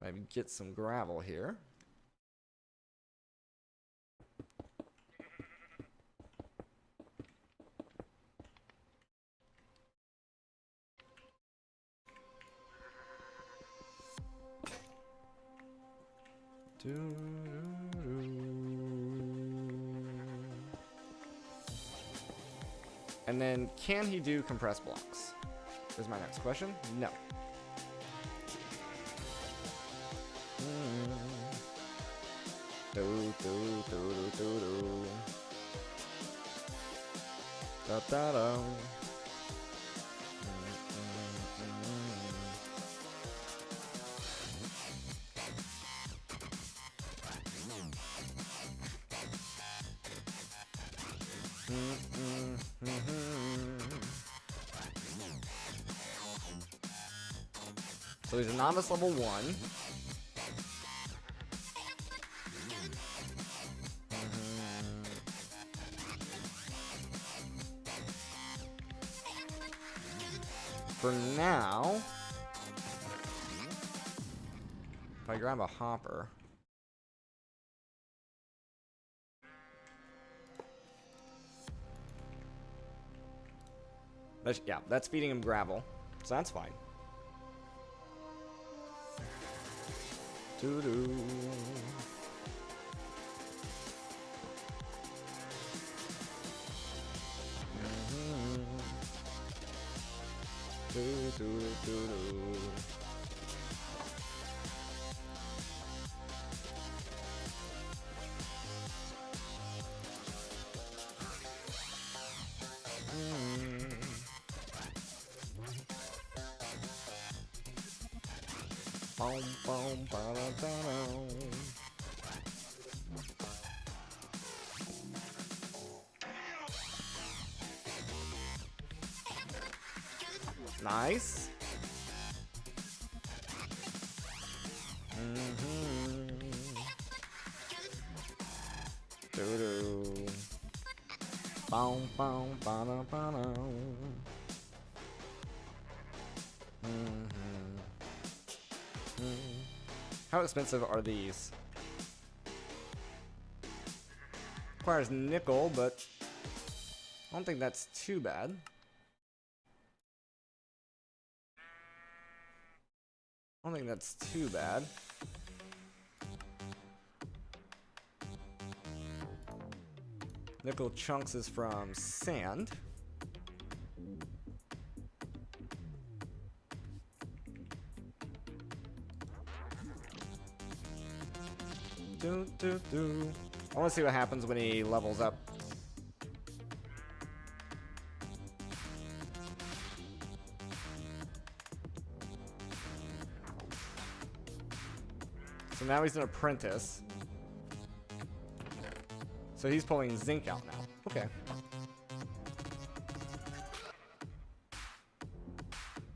Maybe get some gravel here. And then, can he do compressed blocks? Is my next question. No. Da da da. So he's a novice level 1. For now, if I grab a hopper, that's feeding him gravel, so that's fine. Doo-doo. Boom, boom, ba-da-da-da. Nice. Doo-doo. Boom, boom, ba-da-ba-da. How expensive are these? Requires nickel, but I don't think that's too bad. I don't think that's too bad. Nickel chunks is from sand. I want to see what happens when he levels up. So now he's an apprentice. So he's pulling zinc out now. Okay.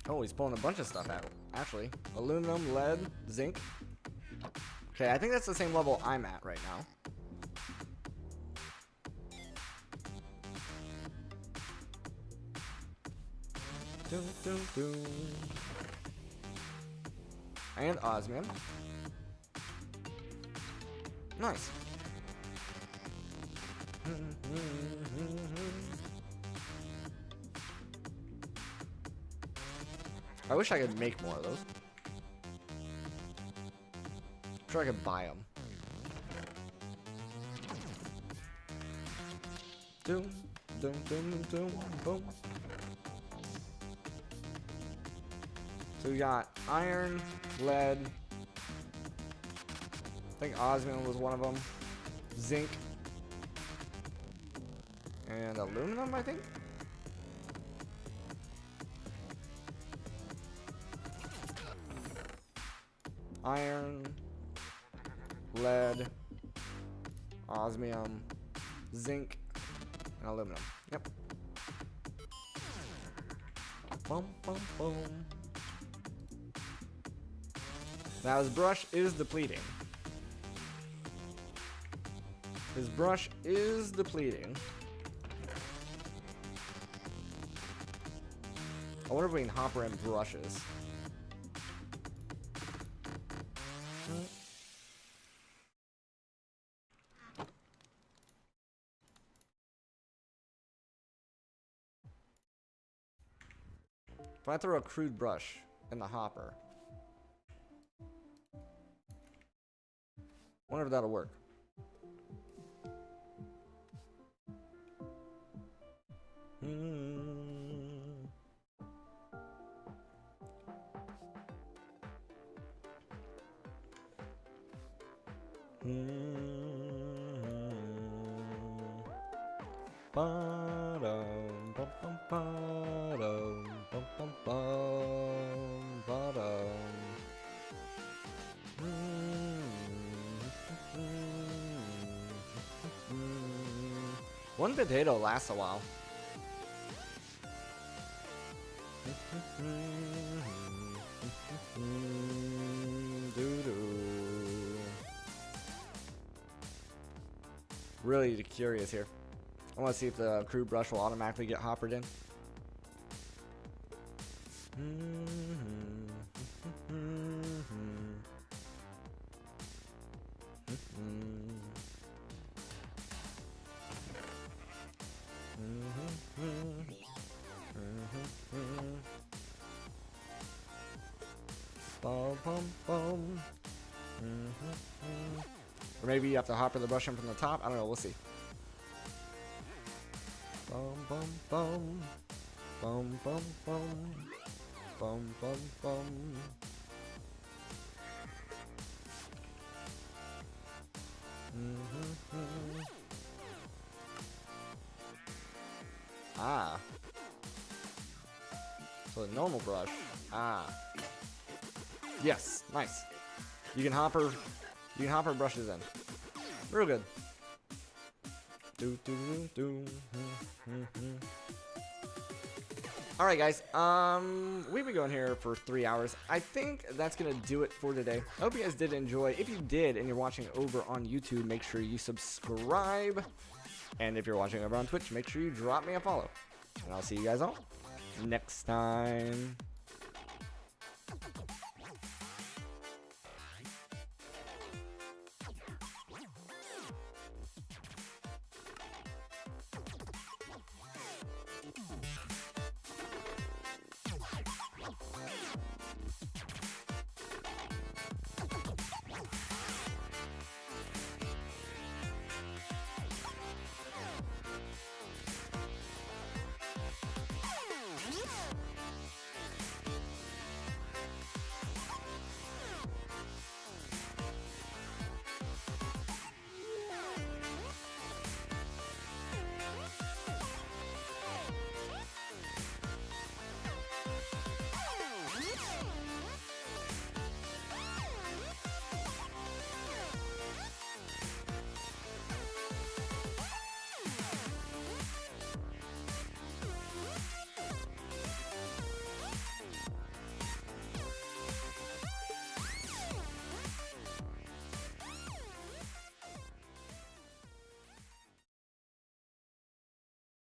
Oh, he's pulling a bunch of stuff out, actually. Aluminum, lead, zinc. Okay, I think that's the same level I'm at right now. And osmium. Nice. I wish I could make more of those. I'm sure I could buy them. Doom, doom, doom, doom, boom. So we got iron, lead. I think osmium was one of them. Zinc. And aluminum, I think. iron, lead, osmium, zinc, and aluminum. Yep. Boom, boom, boom. Now his brush is depleting. His brush is depleting. I wonder if we can hopper in brushes. If I throw a crude brush in the hopper, wonder if that'll work. One potato lasts a while. Really curious here. I want to see if the crude brush will automatically get hoppered in. Or maybe you have to hopper the brush in from the top. I don't know. We'll see. Bum bum bum, bum bum bum, bum bum bum. Ah. So the normal brush. Ah. Yes, nice. You can hopper brushes in. Real good. Alright guys, we've been going here for 3 hours. I think that's gonna do it for today. I hope you guys did enjoy. If you did and you're watching over on YouTube, make sure you subscribe. And if you're watching over on Twitch, make sure you drop me a follow. And I'll see you guys all next time.